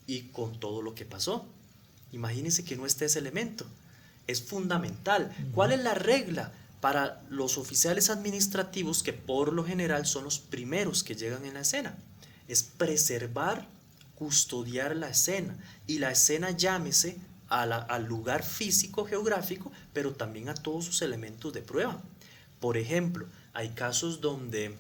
y con todo lo que pasó. Imagínense que no esté ese elemento. Es fundamental. ¿Cuál es la regla para los oficiales administrativos, que por lo general son los primeros que llegan en la escena? Es preservar, custodiar la escena. Y la escena llámese al lugar físico, geográfico, pero también a todos sus elementos de prueba. Por ejemplo, hay casos donde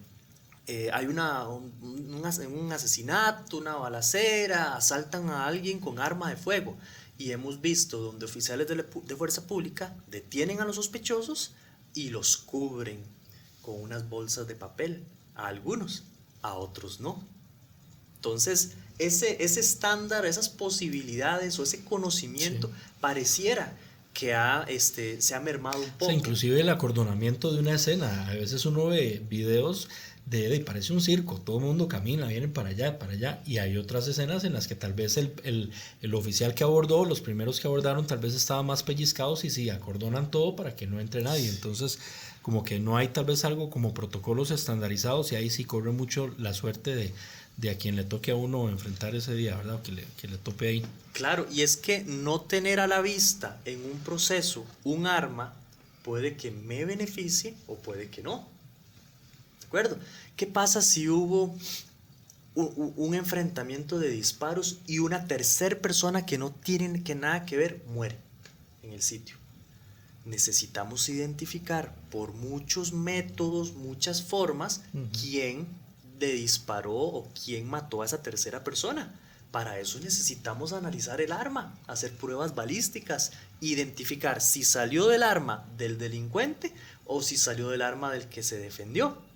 hay un asesinato, una balacera, asaltan a alguien con arma de fuego. Y hemos visto donde oficiales de fuerza pública detienen a los sospechosos y los cubren con unas bolsas de papel. A algunos, a otros no. Entonces, ese estándar, esas posibilidades o ese conocimiento, sí, pareciera que se ha mermado un poco. O sea, inclusive el acordonamiento de una escena. A veces uno ve videos parece un circo, todo el mundo camina, viene para allá, y hay otras escenas en las que tal vez el oficial que abordó, los primeros que abordaron, tal vez estaban más pellizcados y sí, acordonan todo para que no entre nadie. Entonces, como que no hay tal vez algo como protocolos estandarizados, y ahí sí corre mucho la suerte de a quien le toque a uno enfrentar ese día, ¿verdad? O que le tope ahí. Claro, y es que no tener a la vista en un proceso un arma puede que me beneficie o puede que no. ¿De acuerdo? ¿Qué pasa si hubo un enfrentamiento de disparos y una tercera persona que no tiene nada que ver muere en el sitio? Necesitamos identificar por muchos métodos, muchas formas, quién le disparó o quién mató a esa tercera persona. Para eso necesitamos analizar el arma, hacer pruebas balísticas, identificar si salió del arma del delincuente o si salió del arma del que se defendió.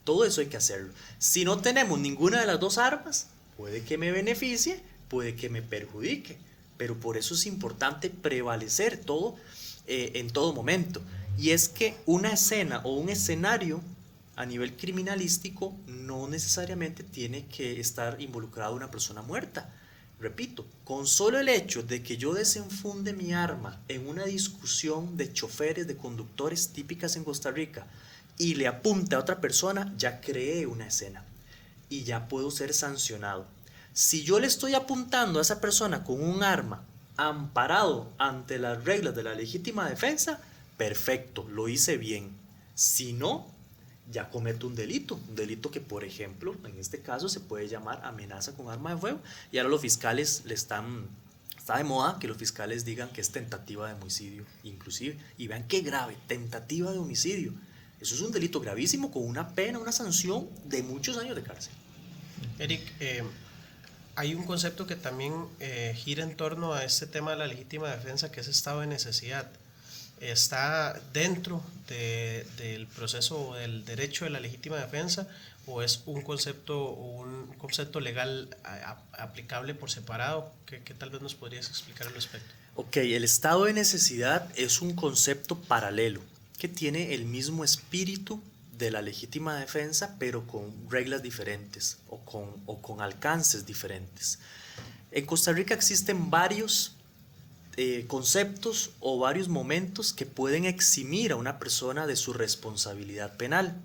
Todo eso hay que hacerlo. Si no tenemos ninguna de las dos armas, puede que me beneficie, puede que me perjudique, pero por eso es importante prevalecer todo en todo momento. Y es que una escena o un escenario a nivel criminalístico no necesariamente tiene que estar involucrada una persona muerta. Repito, con solo el hecho de que yo desenfunde mi arma en una discusión de choferes, de conductores típicas en Costa Rica, y le apunte a otra persona, ya creé una escena y ya puedo ser sancionado. Si yo le estoy apuntando a esa persona con un arma amparado ante las reglas de la legítima defensa, perfecto, lo hice bien. Si no, ya cometo un delito que, por ejemplo, en este caso se puede llamar amenaza con arma de fuego, y ahora los fiscales está de moda que los fiscales digan que es tentativa de homicidio, inclusive, y vean qué grave, tentativa de homicidio. Eso es un delito gravísimo con una pena, una sanción de muchos años de cárcel. Eric, hay un concepto que también gira en torno a este tema de la legítima defensa, que es estado de necesidad. ¿Está dentro del proceso o del derecho de la legítima defensa, o es un concepto legal aplicable por separado? ¿Qué tal vez nos podrías explicar al respecto? Ok, el estado de necesidad es un concepto paralelo que tiene el mismo espíritu de la legítima defensa, pero con reglas diferentes o con alcances diferentes. En Costa Rica existen varios conceptos o varios momentos que pueden eximir a una persona de su responsabilidad penal.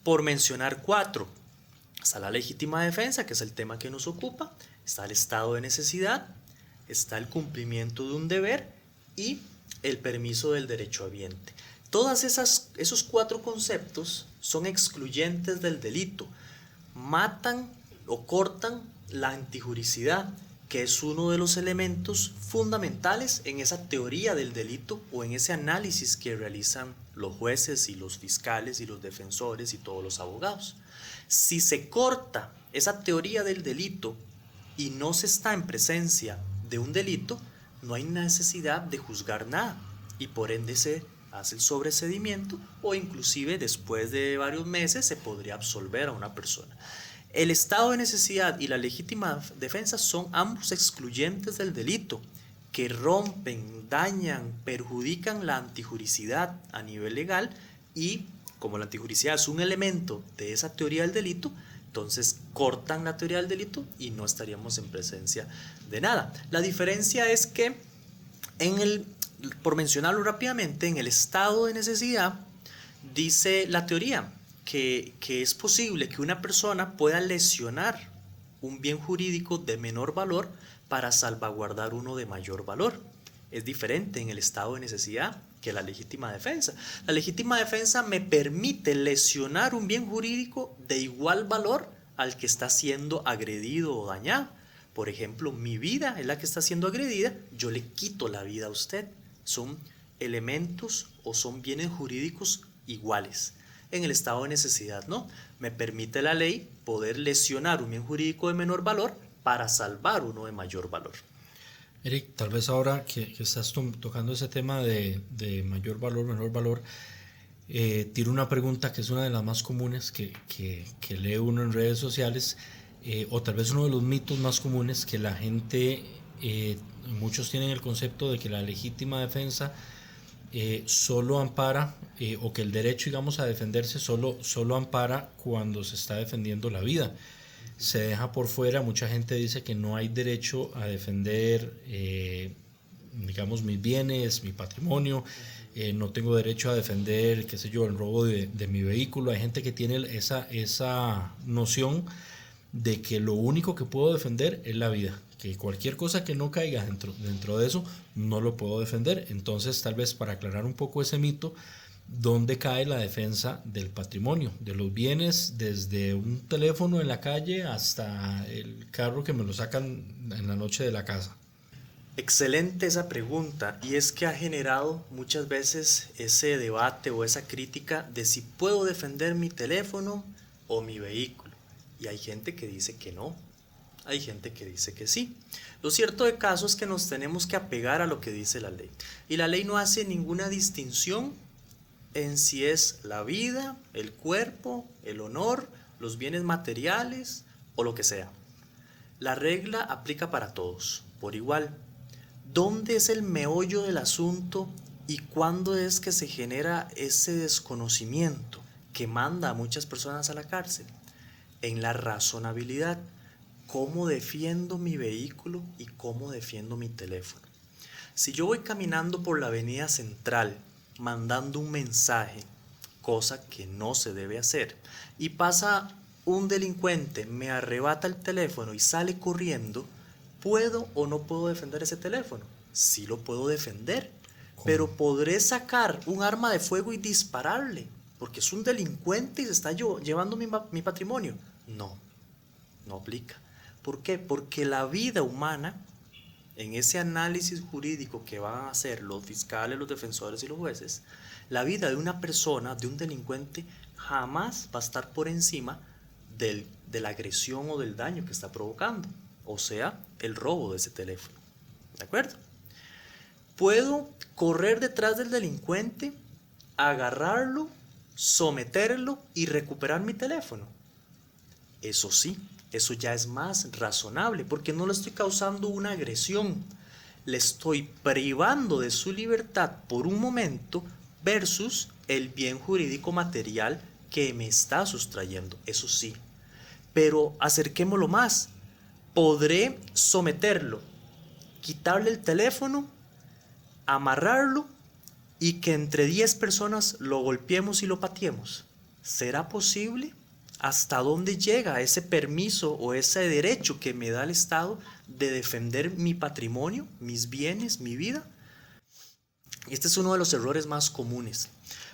Por mencionar 4, está la legítima defensa, que es el tema que nos ocupa, está el estado de necesidad, está el cumplimiento de un deber y el permiso del derechohabiente. Todos esos 4 conceptos son excluyentes del delito, matan o cortan la antijuricidad, que es uno de los elementos fundamentales en esa teoría del delito o en ese análisis que realizan los jueces y los fiscales y los defensores y todos los abogados. Si se corta esa teoría del delito y no se está en presencia de un delito, no hay necesidad de juzgar nada y por ende se hace el sobreseimiento o inclusive después de varios meses se podría absolver a una persona. El estado de necesidad y la legítima defensa son ambos excluyentes del delito, que rompen, dañan, perjudican la antijuricidad a nivel legal y como la antijuricidad es un elemento de esa teoría del delito, entonces cortan la teoría del delito y no estaríamos en presencia de nada. La diferencia es que por mencionarlo rápidamente, en el estado de necesidad dice la teoría que es posible que una persona pueda lesionar un bien jurídico de menor valor para salvaguardar uno de mayor valor. Es diferente en el estado de necesidad que la legítima defensa. La legítima defensa me permite lesionar un bien jurídico de igual valor al que está siendo agredido o dañado. Por ejemplo, mi vida es la que está siendo agredida, yo le quito la vida a usted. Son elementos o son bienes jurídicos iguales. En el estado de necesidad, ¿no? Me permite la ley poder lesionar un bien jurídico de menor valor para salvar uno de mayor valor. Eric, tal vez ahora que estás tocando ese tema de mayor valor, menor valor, tiro una pregunta que es una de las más comunes que lee uno en redes sociales, o tal vez uno de los mitos más comunes que la gente, muchos tienen el concepto de que la legítima defensa solo ampara, o que el derecho, digamos, a defenderse solo ampara cuando se está defendiendo la vida. Se deja por fuera, mucha gente dice que no hay derecho a defender, digamos, mis bienes, mi patrimonio, no tengo derecho a defender, qué sé yo, el robo de mi vehículo. Hay gente que tiene esa noción de que lo único que puedo defender es la vida, que cualquier cosa que no caiga dentro de eso no lo puedo defender. Entonces, tal vez para aclarar un poco ese mito, ¿dónde cae la defensa del patrimonio, de los bienes, desde un teléfono en la calle hasta el carro que me lo sacan en la noche de la casa? Excelente esa pregunta, y es que ha generado muchas veces ese debate o esa crítica de si puedo defender mi teléfono o mi vehículo. Y hay gente que dice que no, hay gente que dice que sí. Lo cierto de caso es que nos tenemos que apegar a lo que dice la ley. Y la ley no hace ninguna distinción en si es la vida, el cuerpo, el honor, los bienes materiales o lo que sea. La regla aplica para todos, por igual. ¿Dónde es el meollo del asunto y cuándo es que se genera ese desconocimiento que manda a muchas personas a la cárcel? En la razonabilidad. ¿Cómo defiendo mi vehículo y cómo defiendo mi teléfono? Si yo voy caminando por la avenida central mandando un mensaje, cosa que no se debe hacer, y pasa un delincuente, me arrebata el teléfono y sale corriendo, ¿puedo o no puedo defender ese teléfono? Sí lo puedo defender, pero ¿podré sacar un arma de fuego y dispararle? Porque es un delincuente y se está llevando mi patrimonio. No aplica. ¿Por qué? Porque la vida humana, en ese análisis jurídico que van a hacer los fiscales, los defensores y los jueces, la vida de una persona, de un delincuente, jamás va a estar por encima de la agresión o del daño que está provocando, o sea, el robo de ese teléfono. ¿De acuerdo? Puedo correr detrás del delincuente, agarrarlo, someterlo y recuperar mi teléfono. Eso sí, eso ya es más razonable, porque no le estoy causando una agresión, le estoy privando de su libertad por un momento versus el bien jurídico material que me está sustrayendo, eso sí. Pero acerquémoslo más. Podré someterlo, quitarle el teléfono, amarrarlo y que entre 10 personas lo golpeemos y lo pateemos. ¿Será posible? ¿Hasta dónde llega ese permiso o ese derecho que me da el Estado de defender mi patrimonio, mis bienes, mi vida? Este es uno de los errores más comunes.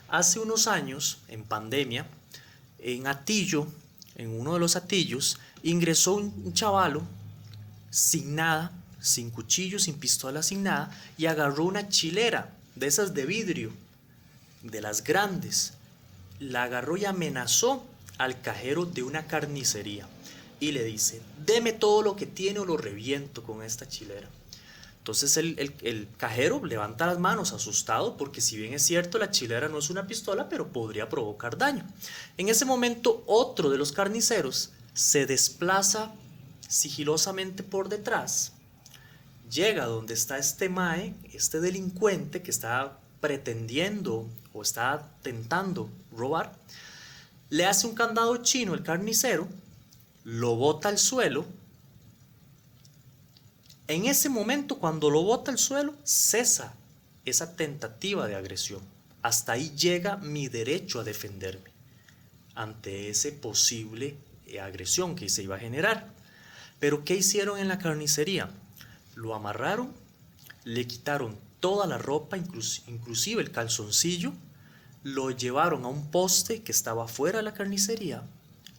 Hace unos años, en pandemia, en Atillo, en uno de los Atillos, ingresó un chavalo sin nada, sin cuchillo, sin pistola, sin nada, y agarró una chilera de esas de vidrio, de las grandes. La agarró y amenazó al cajero de una carnicería y le dice: deme todo lo que tiene o lo reviento con esta chilera. Entonces el cajero levanta las manos asustado, porque si bien es cierto la chilera no es una pistola, pero podría provocar daño. En ese momento otro de los carniceros se desplaza sigilosamente por detrás, llega donde está este mae, este delincuente que está pretendiendo o está tentando robar, le hace un candado chino el carnicero, lo bota al suelo. En ese momento, cuando lo bota al suelo, cesa esa tentativa de agresión. Hasta ahí llega mi derecho a defenderme ante ese posible agresión que se iba a generar. Pero ¿qué hicieron en la carnicería? Lo amarraron, le quitaron toda la ropa, inclusive el calzoncillo, lo llevaron a un poste que estaba fuera de la carnicería,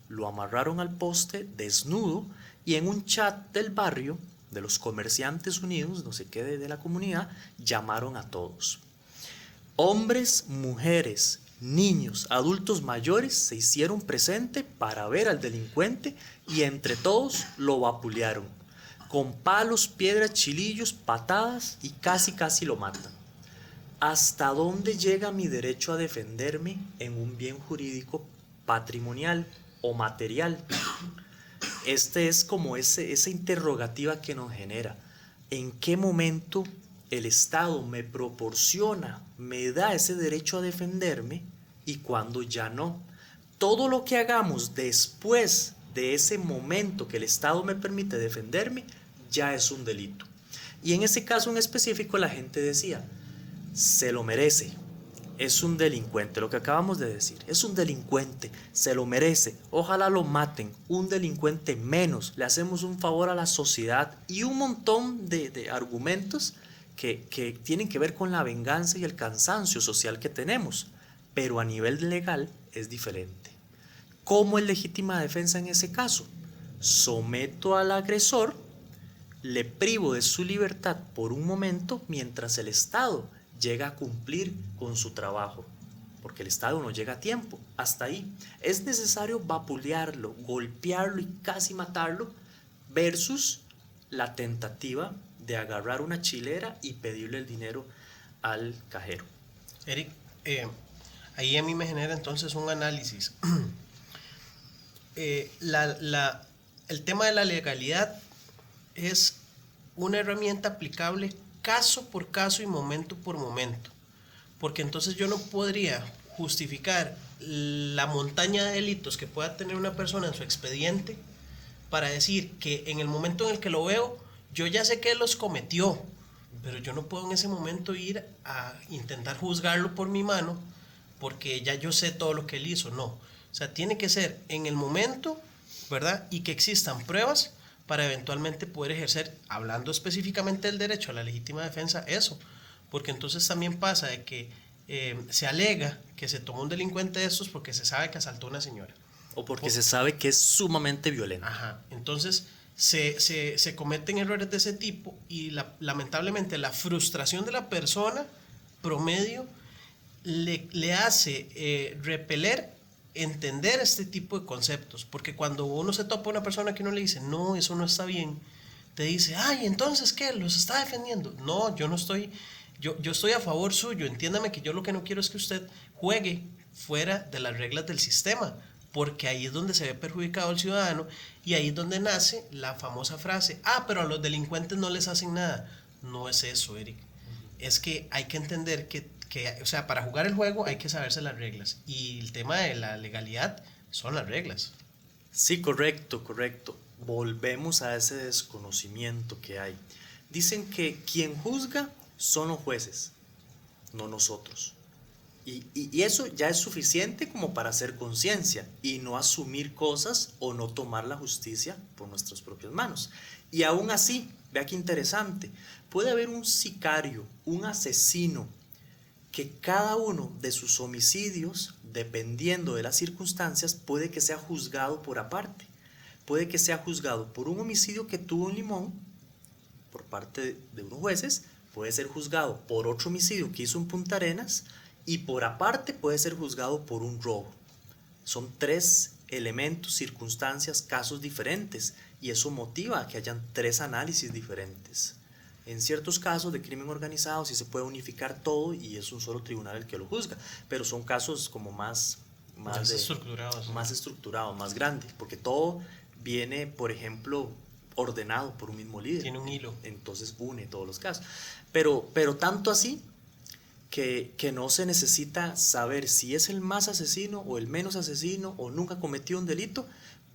lo amarraron al poste desnudo y en un chat del barrio, de los comerciantes unidos, no sé qué, de la comunidad, llamaron a todos. Hombres, mujeres, niños, adultos mayores se hicieron presentes para ver al delincuente y entre todos lo vapulearon con palos, piedras, chilillos, patadas y casi lo matan. ¿Hasta dónde llega mi derecho a defenderme en un bien jurídico patrimonial o material? Este es como esa interrogativa que nos genera. ¿En qué momento el Estado me proporciona, me da ese derecho a defenderme y cuándo ya no? Todo lo que hagamos después de ese momento que el Estado me permite defenderme ya es un delito. Y en ese caso en específico la gente decía: se lo merece, es un delincuente, lo que acabamos de decir, es un delincuente, se lo merece, ojalá lo maten, un delincuente menos, le hacemos un favor a la sociedad, y un montón de argumentos que tienen que ver con la venganza y el cansancio social que tenemos, pero a nivel legal es diferente. ¿Cómo es legítima defensa en ese caso? Someto al agresor, le privo de su libertad por un momento mientras el Estado llega a cumplir con su trabajo, porque el Estado no llega a tiempo. Hasta ahí es necesario vapulearlo, golpearlo y casi matarlo, versus la tentativa de agarrar una chilera y pedirle el dinero al cajero. Eric, ahí a mí me genera entonces un análisis. El tema de la legalidad es una herramienta aplicable caso por caso y momento por momento, porque entonces yo no podría justificar la montaña de delitos que pueda tener una persona en su expediente para decir que en el momento en el que lo veo, yo ya sé que él los cometió, pero yo no puedo en ese momento ir a intentar juzgarlo por mi mano porque ya yo sé todo lo que él hizo. No, o sea, tiene que ser en el momento, ¿verdad? Y que existan pruebas para eventualmente poder ejercer, hablando específicamente del derecho a la legítima defensa, eso. Porque entonces también pasa de que se alega que se tomó un delincuente de estos porque se sabe que asaltó a una señora. O porque se sabe que es sumamente violento. Ajá, entonces se cometen errores de ese tipo y lamentablemente la frustración de la persona promedio le hace repeler entender este tipo de conceptos, porque cuando uno se topa a una persona que uno le dice no, eso no está bien, te dice, ay, entonces ¿qué? ¿Los está defendiendo? No, yo no estoy, yo estoy a favor suyo, entiéndame que yo lo que no quiero es que usted juegue fuera de las reglas del sistema, porque ahí es donde se ve perjudicado el ciudadano y ahí es donde nace la famosa frase, pero a los delincuentes no les hacen nada. No es eso, Eric. Es que hay que entender que que, o sea, para jugar el juego hay que saberse las reglas. Y el tema de la legalidad son las reglas. Sí, correcto, correcto. Volvemos a ese desconocimiento que hay. Dicen que quien juzga son los jueces, no nosotros. Y eso ya es suficiente como para hacer conciencia y no asumir cosas o no tomar la justicia por nuestras propias manos. Y aún así, vea qué interesante, puede haber un sicario, un asesino, que cada uno de sus homicidios, dependiendo de las circunstancias, puede que sea juzgado por aparte. Puede que sea juzgado por un homicidio que tuvo en Limón, por parte de unos jueces, puede ser juzgado por otro homicidio que hizo en Punta Arenas, y por aparte puede ser juzgado por un robo. Son 3 elementos, circunstancias, casos diferentes, y eso motiva a que hayan 3 análisis diferentes. En ciertos casos de crimen organizado sí se puede unificar todo y es un solo tribunal el que lo juzga, pero son casos como más estructurados, más estructurados, más grandes, porque todo viene, por ejemplo, ordenado por un mismo líder. Tiene un hilo. Entonces une todos los casos. Pero tanto así que no se necesita saber si es el más asesino o el menos asesino o nunca cometió un delito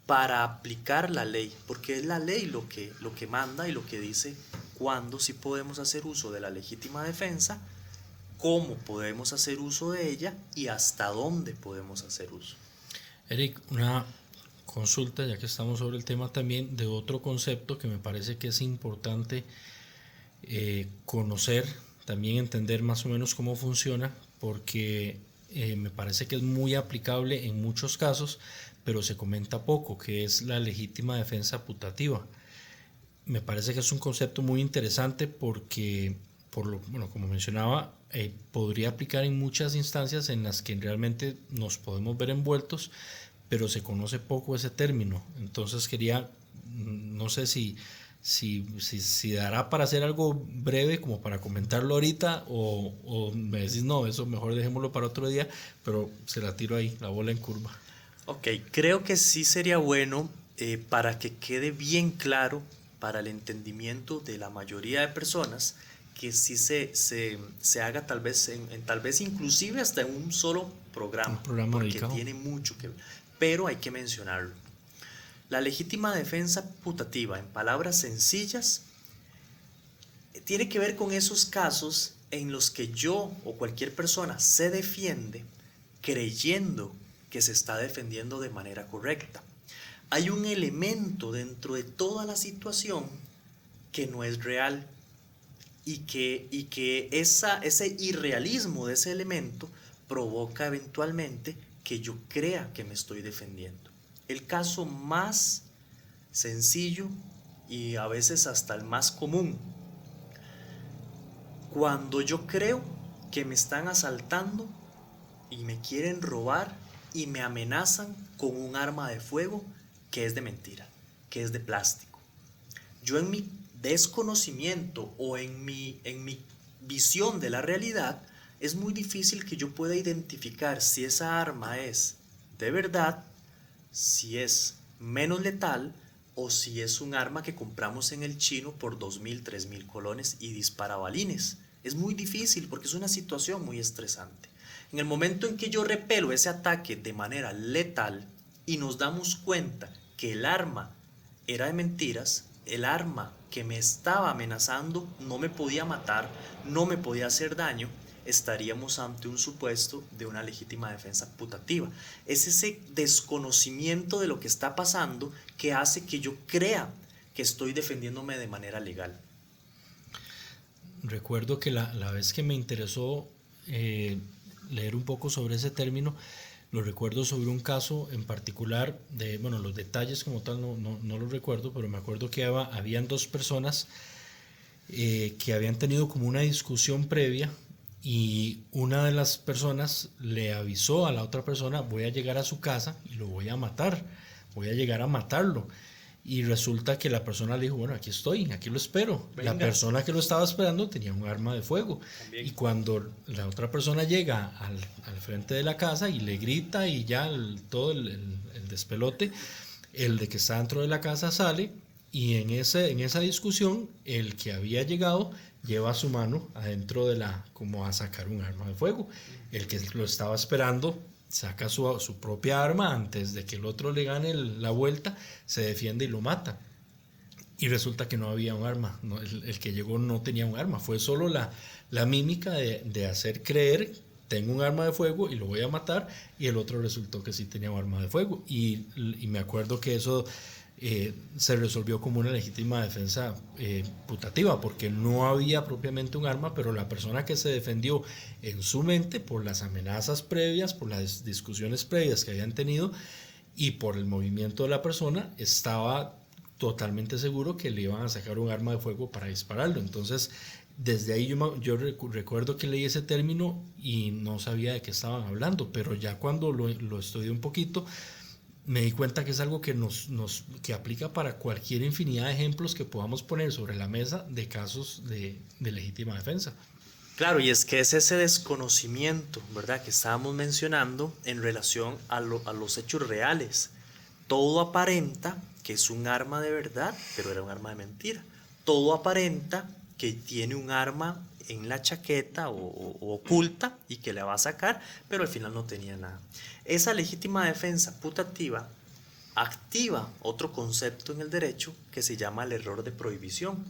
para aplicar la ley, porque es la ley lo que manda y lo que dice cuándo sí podemos hacer uso de la legítima defensa, cómo podemos hacer uso de ella y hasta dónde podemos hacer uso. Eric, una consulta, ya que estamos sobre el tema también, de otro concepto que me parece que es importante conocer, también entender más o menos cómo funciona, porque me parece que es muy aplicable en muchos casos, pero se comenta poco, que es la legítima defensa putativa. Me parece que es un concepto muy interesante porque, como mencionaba, podría aplicar en muchas instancias en las que realmente nos podemos ver envueltos, pero se conoce poco ese término. Entonces no sé si dará para hacer algo breve como para comentarlo ahorita o me decís no, eso mejor dejémoslo para otro día, pero se la tiro ahí, la bola en curva. Ok, creo que sí sería bueno para que quede bien claro para el entendimiento de la mayoría de personas que sí se haga tal vez tal vez inclusive hasta en un solo programa porque dedicado. Tiene mucho que ver, pero hay que mencionarlo. La legítima defensa putativa, en palabras sencillas, tiene que ver con esos casos en los que yo o cualquier persona se defiende creyendo que se está defendiendo de manera correcta. Hay un elemento dentro de toda la situación que no es real y que ese irrealismo de ese elemento provoca eventualmente que yo crea que me estoy defendiendo. El caso más sencillo y a veces hasta el más común, cuando yo creo que me están asaltando y me quieren robar y me amenazan con un arma de fuego que es de mentira, que es de plástico. Yo en mi desconocimiento o en mi visión de la realidad es muy difícil que yo pueda identificar si esa arma es de verdad, si es menos letal o si es un arma que compramos en el chino por 2.000, 3.000 colones y dispara balines. Es muy difícil porque es una situación muy estresante. En el momento en que yo repelo ese ataque de manera letal y nos damos cuenta que el arma era de mentiras, el arma que me estaba amenazando no me podía matar, no me podía hacer daño, estaríamos ante un supuesto de una legítima defensa putativa. Es ese desconocimiento de lo que está pasando que hace que yo crea que estoy defendiéndome de manera legal. Recuerdo que la vez que me interesó leer un poco sobre ese término, lo recuerdo sobre un caso en particular los detalles como tal no los recuerdo, pero me acuerdo que habían 2 personas que habían tenido como una discusión previa y una de las personas le avisó a la otra persona: voy a llegar a su casa y lo voy a matar, voy a llegar a matarlo. Y resulta que la persona le dijo: bueno, aquí estoy, aquí lo espero. Venga. La persona que lo estaba esperando tenía un arma de fuego. También. Y cuando la otra persona llega al frente de la casa y le grita y ya todo el despelote, el de que está dentro de la casa sale Y en esa discusión, el que había llegado lleva su mano adentro de como a sacar un arma de fuego. El que lo estaba esperando saca su propia arma antes de que el otro le gane la vuelta, se defiende y lo mata. Y resulta que no había un arma, no, el que llegó no tenía un arma, fue solo la mímica de hacer creer, tengo un arma de fuego y lo voy a matar, y el otro resultó que sí tenía un arma de fuego. Y me acuerdo que eso se resolvió como una legítima defensa putativa, porque no había propiamente un arma, pero la persona que se defendió en su mente por las amenazas previas, por las discusiones previas que habían tenido y por el movimiento de la persona, estaba totalmente seguro que le iban a sacar un arma de fuego para dispararlo. Entonces, desde ahí yo recuerdo que leí ese término y no sabía de qué estaban hablando, pero ya cuando lo estudié un poquito, me di cuenta que es algo que que aplica para cualquier infinidad de ejemplos que podamos poner sobre la mesa de casos de legítima defensa. Claro, y es que es ese desconocimiento, ¿verdad?, que estábamos mencionando en relación a los hechos reales. Todo aparenta que es un arma de verdad, pero era un arma de mentira. Todo aparenta que tiene un arma en la chaqueta o oculta y que la va a sacar, pero al final no tenía nada. Esa legítima defensa putativa activa otro concepto en el derecho que se llama el error de prohibición.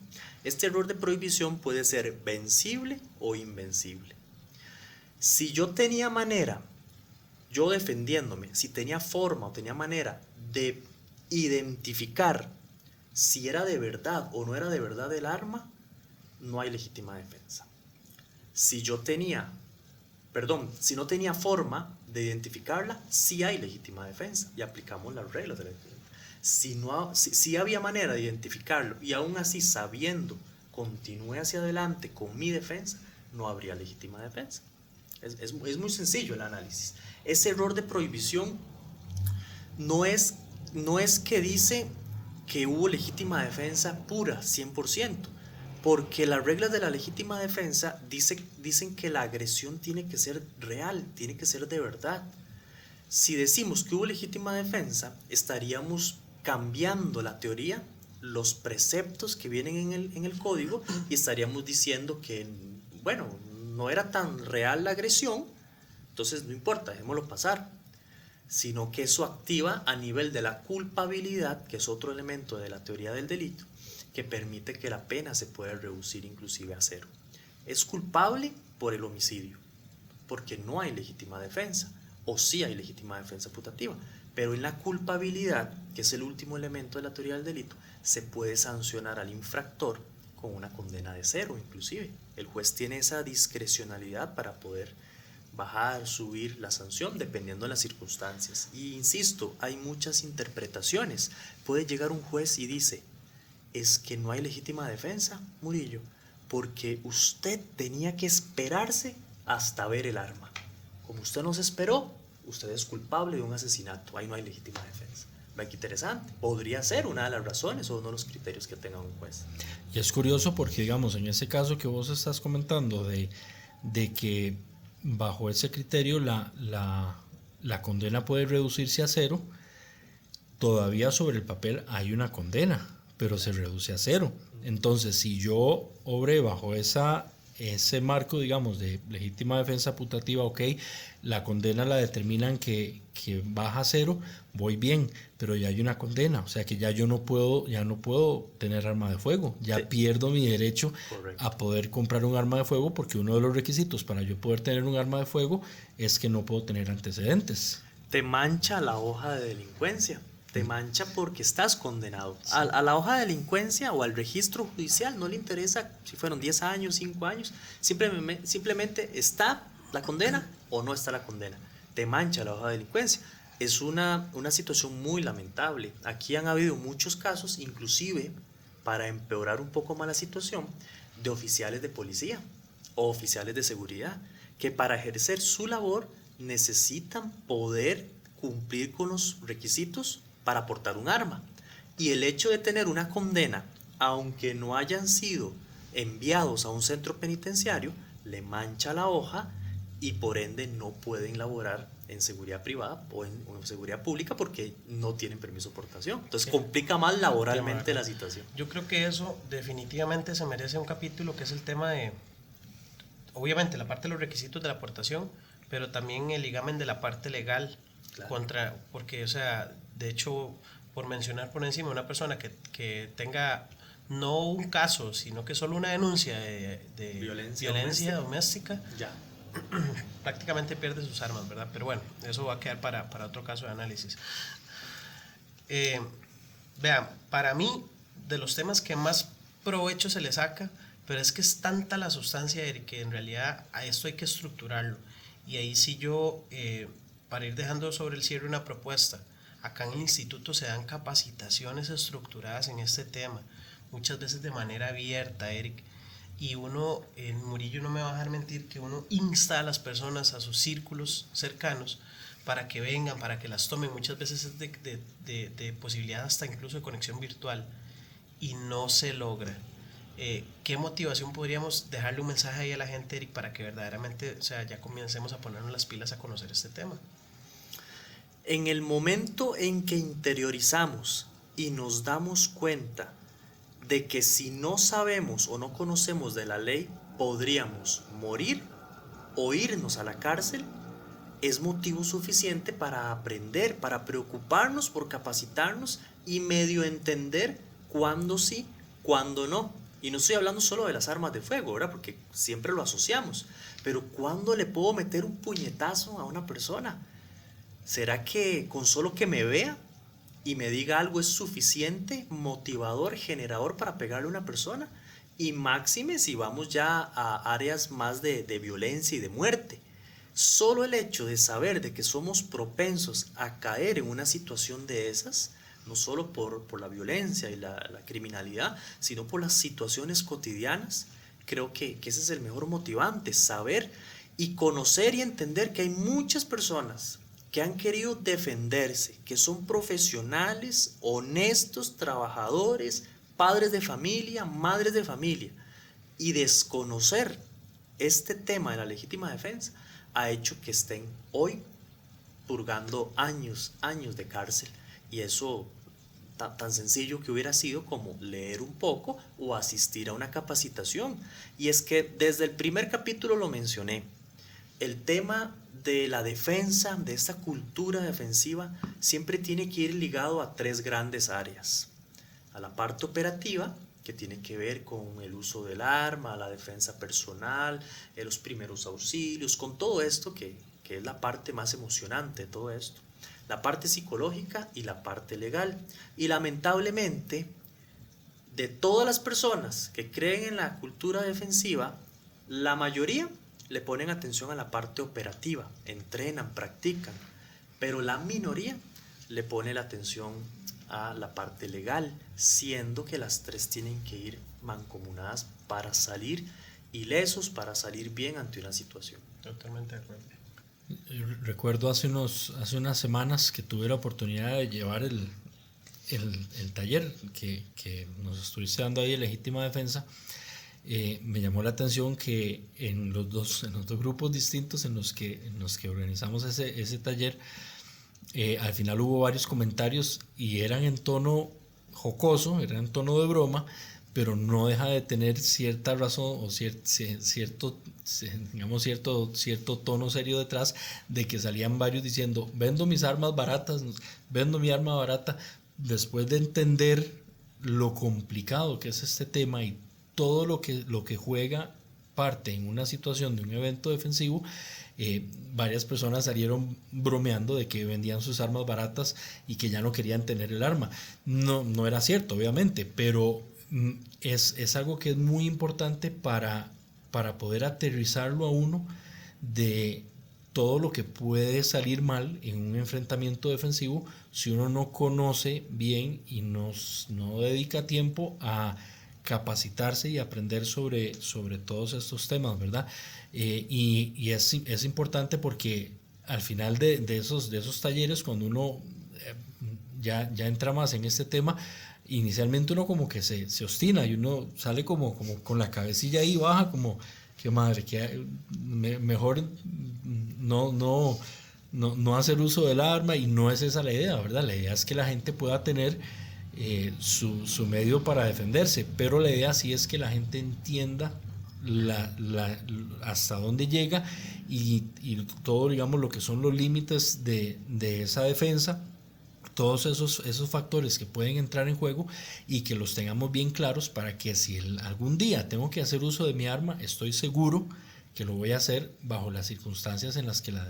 Este error de prohibición puede ser vencible o invencible. Si yo tenía manera, yo defendiéndome, si tenía forma o tenía manera de identificar si era de verdad o no era de verdad el arma, no hay legítima defensa. Si no tenía forma de identificarla, sí hay legítima defensa y aplicamos las reglas de la defensa. Si había manera de identificarlo y aún así sabiendo continúe hacia adelante con mi defensa, no habría legítima defensa. Es muy sencillo el análisis. Ese error de prohibición no es que dice que hubo legítima defensa pura, 100%, porque las reglas de la legítima defensa dicen que la agresión tiene que ser real, tiene que ser de verdad. Si decimos que hubo legítima defensa, estaríamos cambiando la teoría, los preceptos que vienen en el código, y estaríamos diciendo que, bueno, no era tan real la agresión, entonces no importa, dejémoslo pasar. Sino que eso activa a nivel de la culpabilidad, que es otro elemento de la teoría del delito, que permite que la pena se pueda reducir inclusive a cero. Es culpable por el homicidio, porque no hay legítima defensa, o sí hay legítima defensa putativa, pero en la culpabilidad, que es el último elemento de la teoría del delito, se puede sancionar al infractor con una condena de cero inclusive. El juez tiene esa discrecionalidad para poder bajar, subir la sanción dependiendo de las circunstancias. Y insisto, hay muchas interpretaciones. Puede llegar un juez y dice, es que no hay legítima defensa, Murillo, porque usted tenía que esperarse hasta ver el arma. Como usted no se esperó, usted es culpable de un asesinato. Ahí no hay legítima defensa. Ve qué interesante. Podría ser una de las razones o uno de los criterios que tenga un juez. Y es curioso porque, digamos, en ese caso que vos estás comentando de que bajo ese criterio la condena puede reducirse a cero, todavía sobre el papel hay una condena, pero se reduce a cero. Entonces, si yo obré bajo ese marco, digamos, de legítima defensa putativa, ok, la condena la determinan que baja a cero, voy bien, pero ya hay una condena, o sea que ya no puedo tener arma de fuego, ya sí, pierdo mi derecho. Correcto. A poder comprar un arma de fuego, porque uno de los requisitos para yo poder tener un arma de fuego es que no puedo tener antecedentes. Te mancha la hoja de delincuencia. Te mancha porque estás condenado. Sí. A la hoja de delincuencia o al registro judicial no le interesa si fueron 10 años, 5 años. Simplemente está la condena o no está la condena. Te mancha la hoja de delincuencia. Es una situación muy lamentable. Aquí han habido muchos casos, inclusive para empeorar un poco más la situación, de oficiales de policía o oficiales de seguridad, que para ejercer su labor necesitan poder cumplir con los requisitos para portar un arma. Y el hecho de tener una condena, aunque no hayan sido enviados a un centro penitenciario, le mancha la hoja y por ende no pueden laborar en seguridad privada o en seguridad pública porque no tienen permiso de portación. Entonces complica más laboralmente la situación. Yo creo que eso definitivamente se merece un capítulo, que es el tema de, obviamente, la parte de los requisitos de la portación, pero también el ligamen de la parte legal. Claro. Porque, o sea, de hecho, por mencionar por encima, una persona que tenga no un caso, sino que solo una denuncia de violencia doméstica, ya prácticamente pierde sus armas, ¿verdad? Pero bueno, eso va a quedar para otro caso de análisis. Vean, para mí, de los temas que más provecho se le saca, pero es que es tanta la sustancia, Eric, que en realidad a esto hay que estructurarlo. Y ahí sí yo, para ir dejando sobre el cierre una propuesta, acá en el instituto se dan capacitaciones estructuradas en este tema, muchas veces de manera abierta, Eric. Y uno, en Murillo no me va a dejar mentir, que uno insta a las personas a sus círculos cercanos para que vengan, para que las tomen. Muchas veces es de posibilidad hasta incluso de conexión virtual y no se logra. ¿Qué motivación podríamos dejarle un mensaje ahí a la gente, Eric, para que verdaderamente, o sea, ya comencemos a ponernos las pilas a conocer este tema? En el momento en que interiorizamos y nos damos cuenta de que si no sabemos o no conocemos de la ley, podríamos morir o irnos a la cárcel, es motivo suficiente para aprender, para preocuparnos por capacitarnos y medio entender cuándo sí, cuándo no. Y no estoy hablando solo de las armas de fuego, ¿verdad? Porque siempre lo asociamos. Pero ¿cuándo le puedo meter un puñetazo a una persona? ¿Será que con solo que me vea y me diga algo es suficiente, motivador, generador para pegarle a una persona? Y máxime si vamos ya a áreas más de violencia y de muerte. Solo el hecho de saber de que somos propensos a caer en una situación de esas, no solo por la violencia y la criminalidad, sino por las situaciones cotidianas, creo que ese es el mejor motivante, saber y conocer y entender que hay muchas personas que han querido defenderse, que son profesionales, honestos, trabajadores, padres de familia, madres de familia, y desconocer este tema de la legítima defensa ha hecho que estén hoy purgando años de cárcel, y eso tan sencillo que hubiera sido como leer un poco o asistir a una capacitación. Y es que desde el primer capítulo lo mencioné, el tema de la defensa, de esta cultura defensiva, siempre tiene que ir ligado a tres grandes áreas: a la parte operativa, que tiene que ver con el uso del arma, la defensa personal, los primeros auxilios, con todo esto que es la parte más emocionante de todo esto, la parte psicológica y la parte legal. Y lamentablemente, de todas las personas que creen en la cultura defensiva, la mayoría le ponen atención a la parte operativa, entrenan, practican, pero la minoría le pone la atención a la parte legal, siendo que las tres tienen que ir mancomunadas para salir ilesos, para salir bien ante una situación. Totalmente de acuerdo. Recuerdo hace unas semanas que tuve la oportunidad de llevar el taller que nos estuviste dando ahí de legítima defensa. Me llamó la atención que en los dos grupos distintos en los que organizamos ese taller, al final hubo varios comentarios y eran en tono jocoso, eran en tono de broma, pero no deja de tener cierta razón o cierto tono serio detrás, de que salían varios diciendo: vendo mis armas baratas, vendo mi arma barata, después de entender lo complicado que es este tema y todo lo que juega parte en una situación de un evento defensivo. Varias personas salieron bromeando de que vendían sus armas baratas y que ya no querían tener el arma. No era cierto, obviamente, pero es algo que es muy importante para poder aterrizarlo a uno de todo lo que puede salir mal en un enfrentamiento defensivo si uno no conoce bien y no dedica tiempo a capacitarse y aprender sobre todos estos temas, ¿verdad? Y es importante porque al final de esos talleres, cuando uno ya entra más en este tema, inicialmente uno como que se obstina y uno sale como con la cabecilla ahí baja, como que madre, que mejor no no hacer uso del arma, y no es esa la idea, ¿verdad? La idea es que la gente pueda tener su medio para defenderse, pero la idea sí es que la gente entienda hasta dónde llega y todo, digamos, lo que son los límites de esa defensa, todos esos factores que pueden entrar en juego, y que los tengamos bien claros para que si algún día tengo que hacer uso de mi arma, estoy seguro que lo voy a hacer bajo las circunstancias en las que lo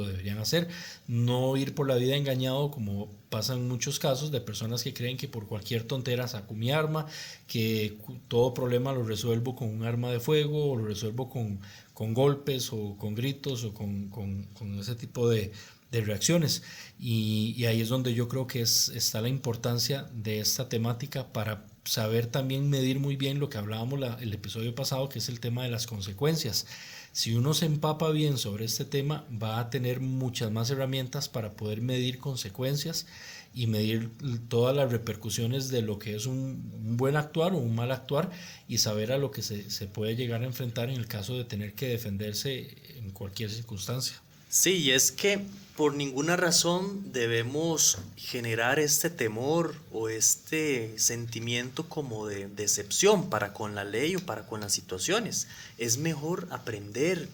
deberían hacer. No ir por la vida engañado, como pasa en muchos casos, de personas que creen que por cualquier tontera saco mi arma, que todo problema lo resuelvo con un arma de fuego, o lo resuelvo con golpes o con gritos o con ese tipo de reacciones. Y ahí es donde yo creo que está la importancia de esta temática, para saber también medir muy bien lo que hablábamos el episodio pasado, que es el tema de las consecuencias. Si uno se empapa bien sobre este tema, va a tener muchas más herramientas para poder medir consecuencias y medir todas las repercusiones de lo que es un buen actuar o un mal actuar, y saber a lo que se puede llegar a enfrentar en el caso de tener que defenderse en cualquier circunstancia. Sí, y es que por ninguna razón debemos generar este temor o este sentimiento como de decepción para con la ley o para con las situaciones. Es mejor aprender,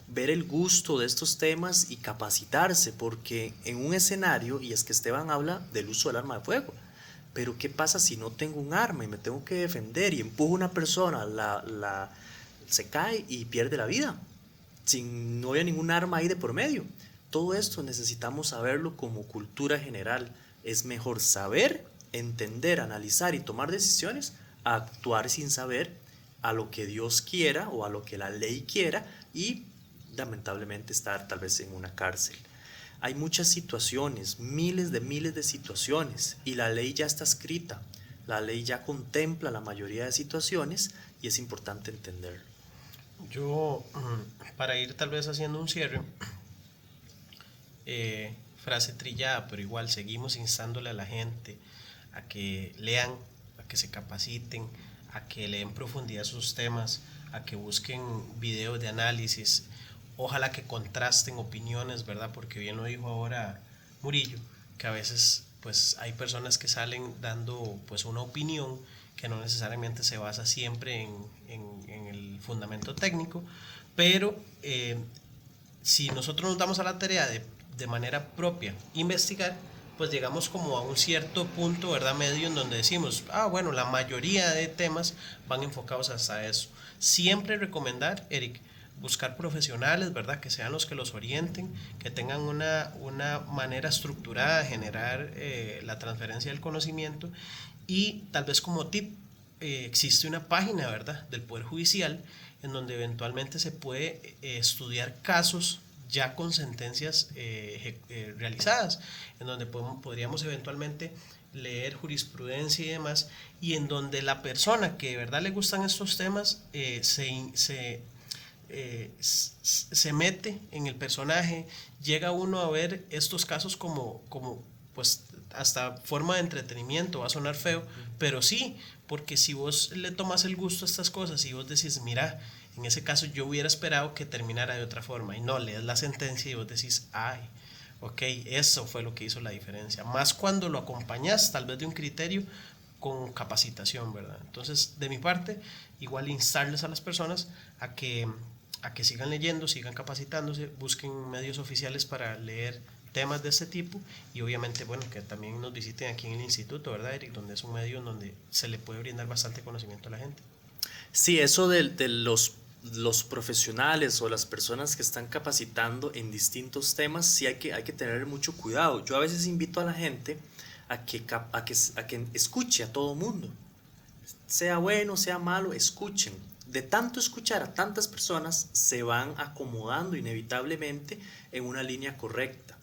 ver el gusto de estos temas y capacitarse, porque en un escenario, y es que Esteban habla del uso del arma de fuego, pero ¿qué pasa si no tengo un arma y me tengo que defender y empujo a una persona, se cae y pierde la vida? Sin no había ningún arma ahí de por medio. Todo esto necesitamos saberlo como cultura general. Es mejor saber, entender, analizar y tomar decisiones, a actuar sin saber, a lo que Dios quiera o a lo que la ley quiera, y lamentablemente estar tal vez en una cárcel. Hay muchas situaciones, miles de situaciones, y la ley ya está escrita. La ley ya contempla la mayoría de situaciones y es importante entenderlo. Yo, para ir tal vez haciendo un cierre, frase trillada, pero igual seguimos instándole a la gente a que lean, a que se capaciten, a que leen profundidad sus temas, a que busquen videos de análisis, ojalá que contrasten opiniones, ¿verdad? Porque bien lo dijo ahora Murillo, que a veces pues hay personas que salen dando pues una opinión que no necesariamente se basa siempre en el fundamento técnico, pero si nosotros nos damos a la tarea de manera propia investigar, pues llegamos como a un cierto punto, ¿verdad? Medio, en donde decimos, bueno, la mayoría de temas van enfocados hasta eso. Siempre recomendar, Eric, buscar profesionales, ¿verdad? Que sean los que los orienten, que tengan una manera estructurada de generar la transferencia del conocimiento. Y tal vez como tip, existe una página, ¿verdad?, del Poder Judicial, en donde eventualmente se puede estudiar casos ya con sentencias realizadas, en donde podríamos eventualmente leer jurisprudencia y demás, y en donde la persona que de verdad le gustan estos temas se mete en el personaje, llega uno a ver estos casos como pues hasta forma de entretenimiento. Va a sonar feo, pero sí, porque si vos le tomas el gusto a estas cosas y vos decís, mira, en ese caso yo hubiera esperado que terminara de otra forma, y no, lees la sentencia y vos decís, ay, ok, eso fue lo que hizo la diferencia, más cuando lo acompañas tal vez de un criterio con capacitación, ¿verdad? Entonces, de mi parte, igual instarles a las personas a que sigan leyendo, sigan capacitándose, busquen medios oficiales para leer temas de este tipo, y obviamente, bueno, que también nos visiten aquí en el instituto, ¿verdad, Eric? Donde es un medio en donde se le puede brindar bastante conocimiento a la gente. Sí, eso de los profesionales o las personas que están capacitando en distintos temas, sí hay que tener mucho cuidado. Yo a veces invito a la gente a que escuche a todo mundo, sea bueno, sea malo, escuchen. De tanto escuchar a tantas personas, se van acomodando inevitablemente en una línea correcta.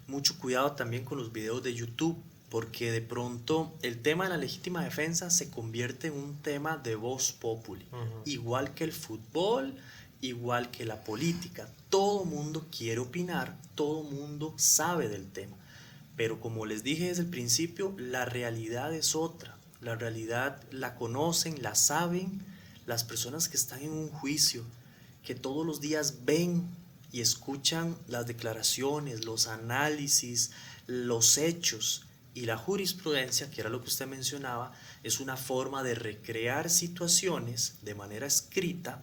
Mucho cuidado también con los videos de YouTube, porque de pronto el tema de la legítima defensa se convierte en un tema de voz populi, igual que el fútbol, igual que la política. Todo mundo quiere opinar, todo mundo sabe del tema, pero como les dije desde el principio, la realidad es otra. La realidad la conocen, la saben las personas que están en un juicio, que todos los días ven y escuchan las declaraciones, los análisis, los hechos. Y la jurisprudencia, que era lo que usted mencionaba, es una forma de recrear situaciones de manera escrita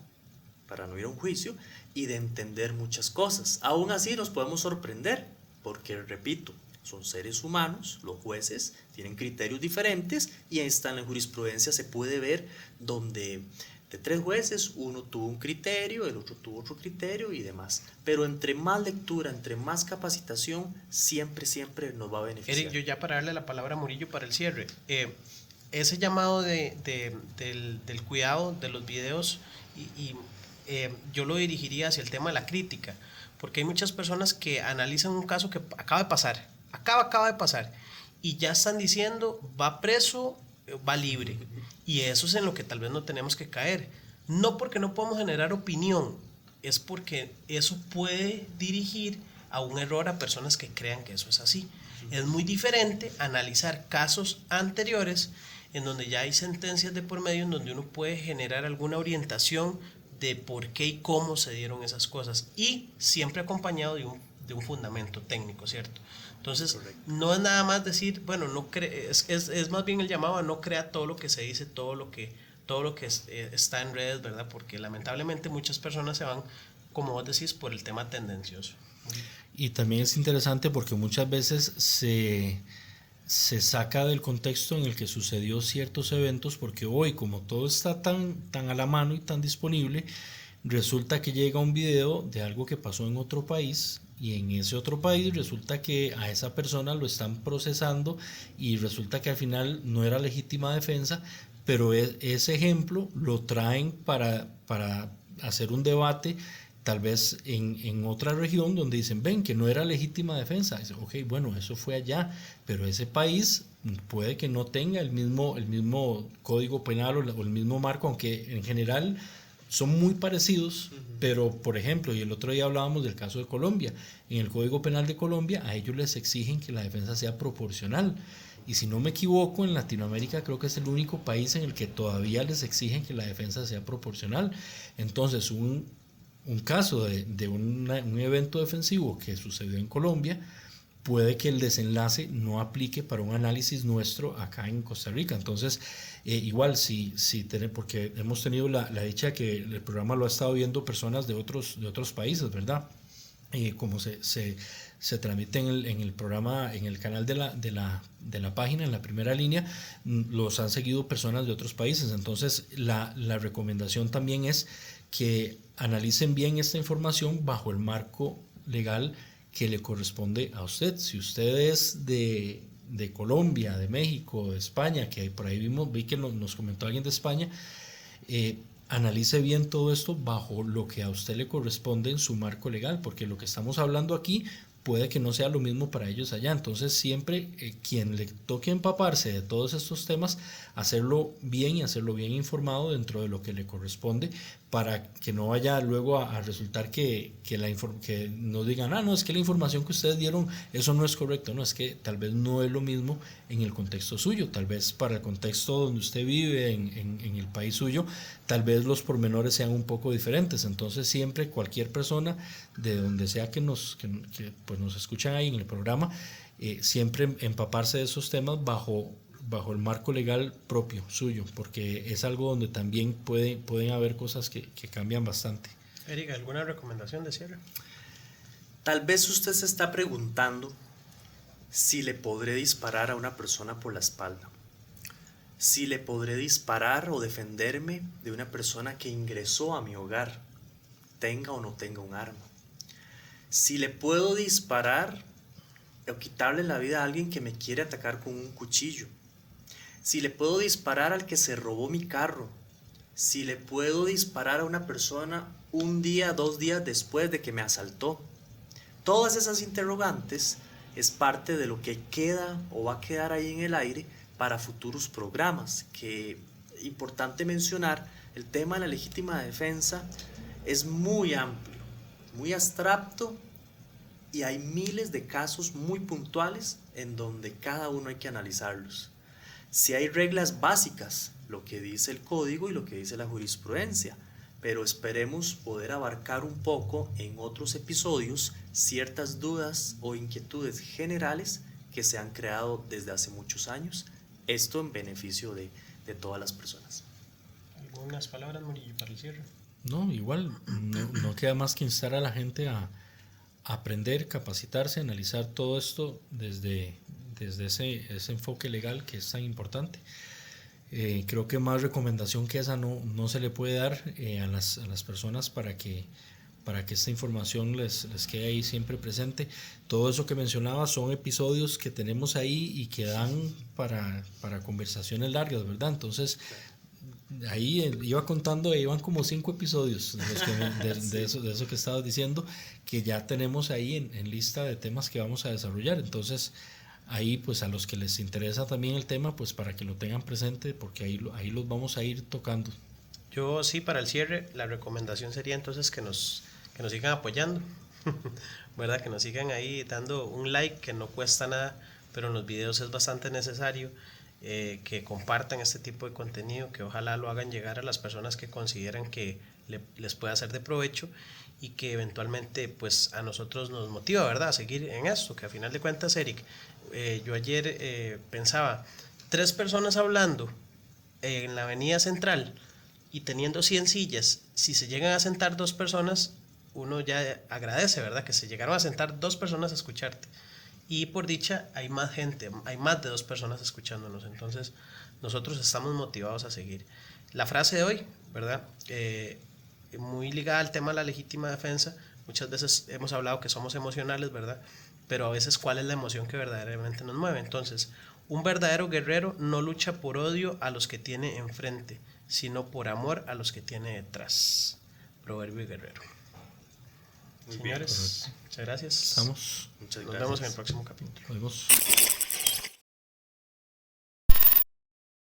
para no ir a un juicio y de entender muchas cosas. Aún así nos podemos sorprender porque, repito, son seres humanos, los jueces tienen criterios diferentes y ahí está en la jurisprudencia, se puede ver donde de 3 jueces uno tuvo un criterio, el otro tuvo otro criterio y demás. Pero entre más lectura, entre más capacitación, siempre nos va a beneficiar. Eric, yo ya para darle la palabra a Murillo para el cierre, ese llamado del cuidado de los videos yo lo dirigiría hacia el tema de la crítica, porque hay muchas personas que analizan un caso que acaba de pasar, y ya están diciendo, va preso, va libre, y eso es en lo que tal vez no tenemos que caer, no porque no podemos generar opinión, es porque eso puede dirigir a un error a personas que crean que eso es así. Es muy diferente analizar casos anteriores en donde ya hay sentencias de por medio, en donde uno puede generar alguna orientación de por qué y cómo se dieron esas cosas, y siempre acompañado de un fundamento técnico, ¿cierto? Entonces, correcto, no es nada más decir, bueno, es más bien el llamado a no crear todo lo que se dice, todo lo que está en redes, ¿verdad? Porque lamentablemente muchas personas se van, como vos decís, por el tema tendencioso. Y también es interesante porque muchas veces se saca del contexto en el que sucedió ciertos eventos, porque hoy, como todo está tan a la mano y tan disponible, resulta que llega un video de algo que pasó en otro país, y en ese otro país resulta que a esa persona lo están procesando y resulta que al final no era legítima defensa, pero ese ejemplo lo traen para hacer un debate tal vez en otra región donde dicen, ven, que no era legítima defensa. Dice, ok, bueno, eso fue allá, pero ese país puede que no tenga el mismo código penal o el mismo marco, aunque en general son muy parecidos, pero por ejemplo, y el otro día hablábamos del caso de Colombia, en el Código Penal de Colombia a ellos les exigen que la defensa sea proporcional, y si no me equivoco, en Latinoamérica creo que es el único país en el que todavía les exigen que la defensa sea proporcional. Entonces un caso de un evento defensivo que sucedió en Colombia, puede que el desenlace no aplique para un análisis nuestro acá en Costa Rica. Entonces, igual, porque hemos tenido la dicha que el programa lo ha estado viendo personas de otros países, ¿verdad? Como se transmite en el programa, en el canal de la página, en la primera línea, los han seguido personas de otros países. Entonces, la recomendación también es que analicen bien esta información bajo el marco legal que le corresponde a usted. Si usted es de Colombia, de México, de España, que por ahí vi que nos comentó alguien de España, analice bien todo esto bajo lo que a usted le corresponde en su marco legal, porque lo que estamos hablando aquí puede que no sea lo mismo para ellos allá. Entonces siempre quien le toque empaparse de todos estos temas, hacerlo bien y hacerlo bien informado dentro de lo que le corresponde, para que no vaya luego a resultar que nos digan, no, es que la información que ustedes dieron, eso no es correcto. No, es que tal vez no es lo mismo en el contexto suyo, tal vez para el contexto donde usted vive, en el país suyo, tal vez los pormenores sean un poco diferentes. Entonces siempre cualquier persona de donde sea que nos escuchan ahí en el programa, siempre empaparse de esos temas bajo el marco legal propio suyo, porque es algo donde también pueden haber cosas que cambian bastante. Erika, ¿alguna recomendación de cierre? Tal vez usted se está preguntando si le podré disparar a una persona por la espalda, si le podré disparar o defenderme de una persona que ingresó a mi hogar, tenga o no tenga un arma, si le puedo disparar o quitarle la vida a alguien que me quiere atacar con un cuchillo, si le puedo disparar al que se robó mi carro, si le puedo disparar a una persona un día, 2 días después de que me asaltó. Todas esas interrogantes es parte de lo que queda o va a quedar ahí en el aire para futuros programas. Que importante mencionar, el tema de la legítima defensa es muy amplio, muy abstracto, y hay miles de casos muy puntuales en donde cada uno hay que analizarlos. Si hay reglas básicas, lo que dice el código y lo que dice la jurisprudencia, pero esperemos poder abarcar un poco en otros episodios ciertas dudas o inquietudes generales que se han creado desde hace muchos años, esto en beneficio de todas las personas. ¿Algunas palabras, Murillo, para el cierre? No, igual, no queda más que instar a la gente a aprender, capacitarse, analizar todo esto desde ese enfoque legal que es tan importante. Creo que más recomendación que esa no se le puede dar a las personas para que esta información les quede ahí siempre presente. Todo eso que mencionaba son episodios que tenemos ahí y que dan para conversaciones largas, ¿verdad? Entonces, ahí iba contando, iban como 5 episodios de eso que estabas diciendo, que ya tenemos ahí en lista de temas que vamos a desarrollar. Entonces, ahí pues a los que les interesa también el tema, pues para que lo tengan presente, porque ahí los vamos a ir tocando. Yo sí, para el cierre, la recomendación sería entonces que nos sigan apoyando, ¿verdad? Que nos sigan ahí dando un like, que no cuesta nada, pero en los videos es bastante necesario, que compartan este tipo de contenido, que ojalá lo hagan llegar a las personas que consideran que les pueda ser de provecho y que eventualmente pues a nosotros nos motiva, ¿verdad?, a seguir en esto, que a final de cuentas, Eric, yo ayer pensaba, 3 personas hablando en la avenida central y teniendo 100 sillas, si se llegan a sentar 2 personas, uno ya agradece, ¿verdad?, que se llegaron a sentar 2 personas a escucharte. Y por dicha hay más gente, hay más de 2 personas escuchándonos, entonces nosotros estamos motivados a seguir. La frase de hoy, ¿verdad?, muy ligada al tema de la legítima defensa. Muchas veces hemos hablado que somos emocionales, ¿verdad?, pero a veces cuál es la emoción que verdaderamente nos mueve. Entonces, un verdadero guerrero no lucha por odio a los que tiene enfrente, sino por amor a los que tiene detrás. Proverbio guerrero. Señores, muchas gracias. Estamos. Muchas Nos gracias. vemos en el próximo capítulo. Nos vemos.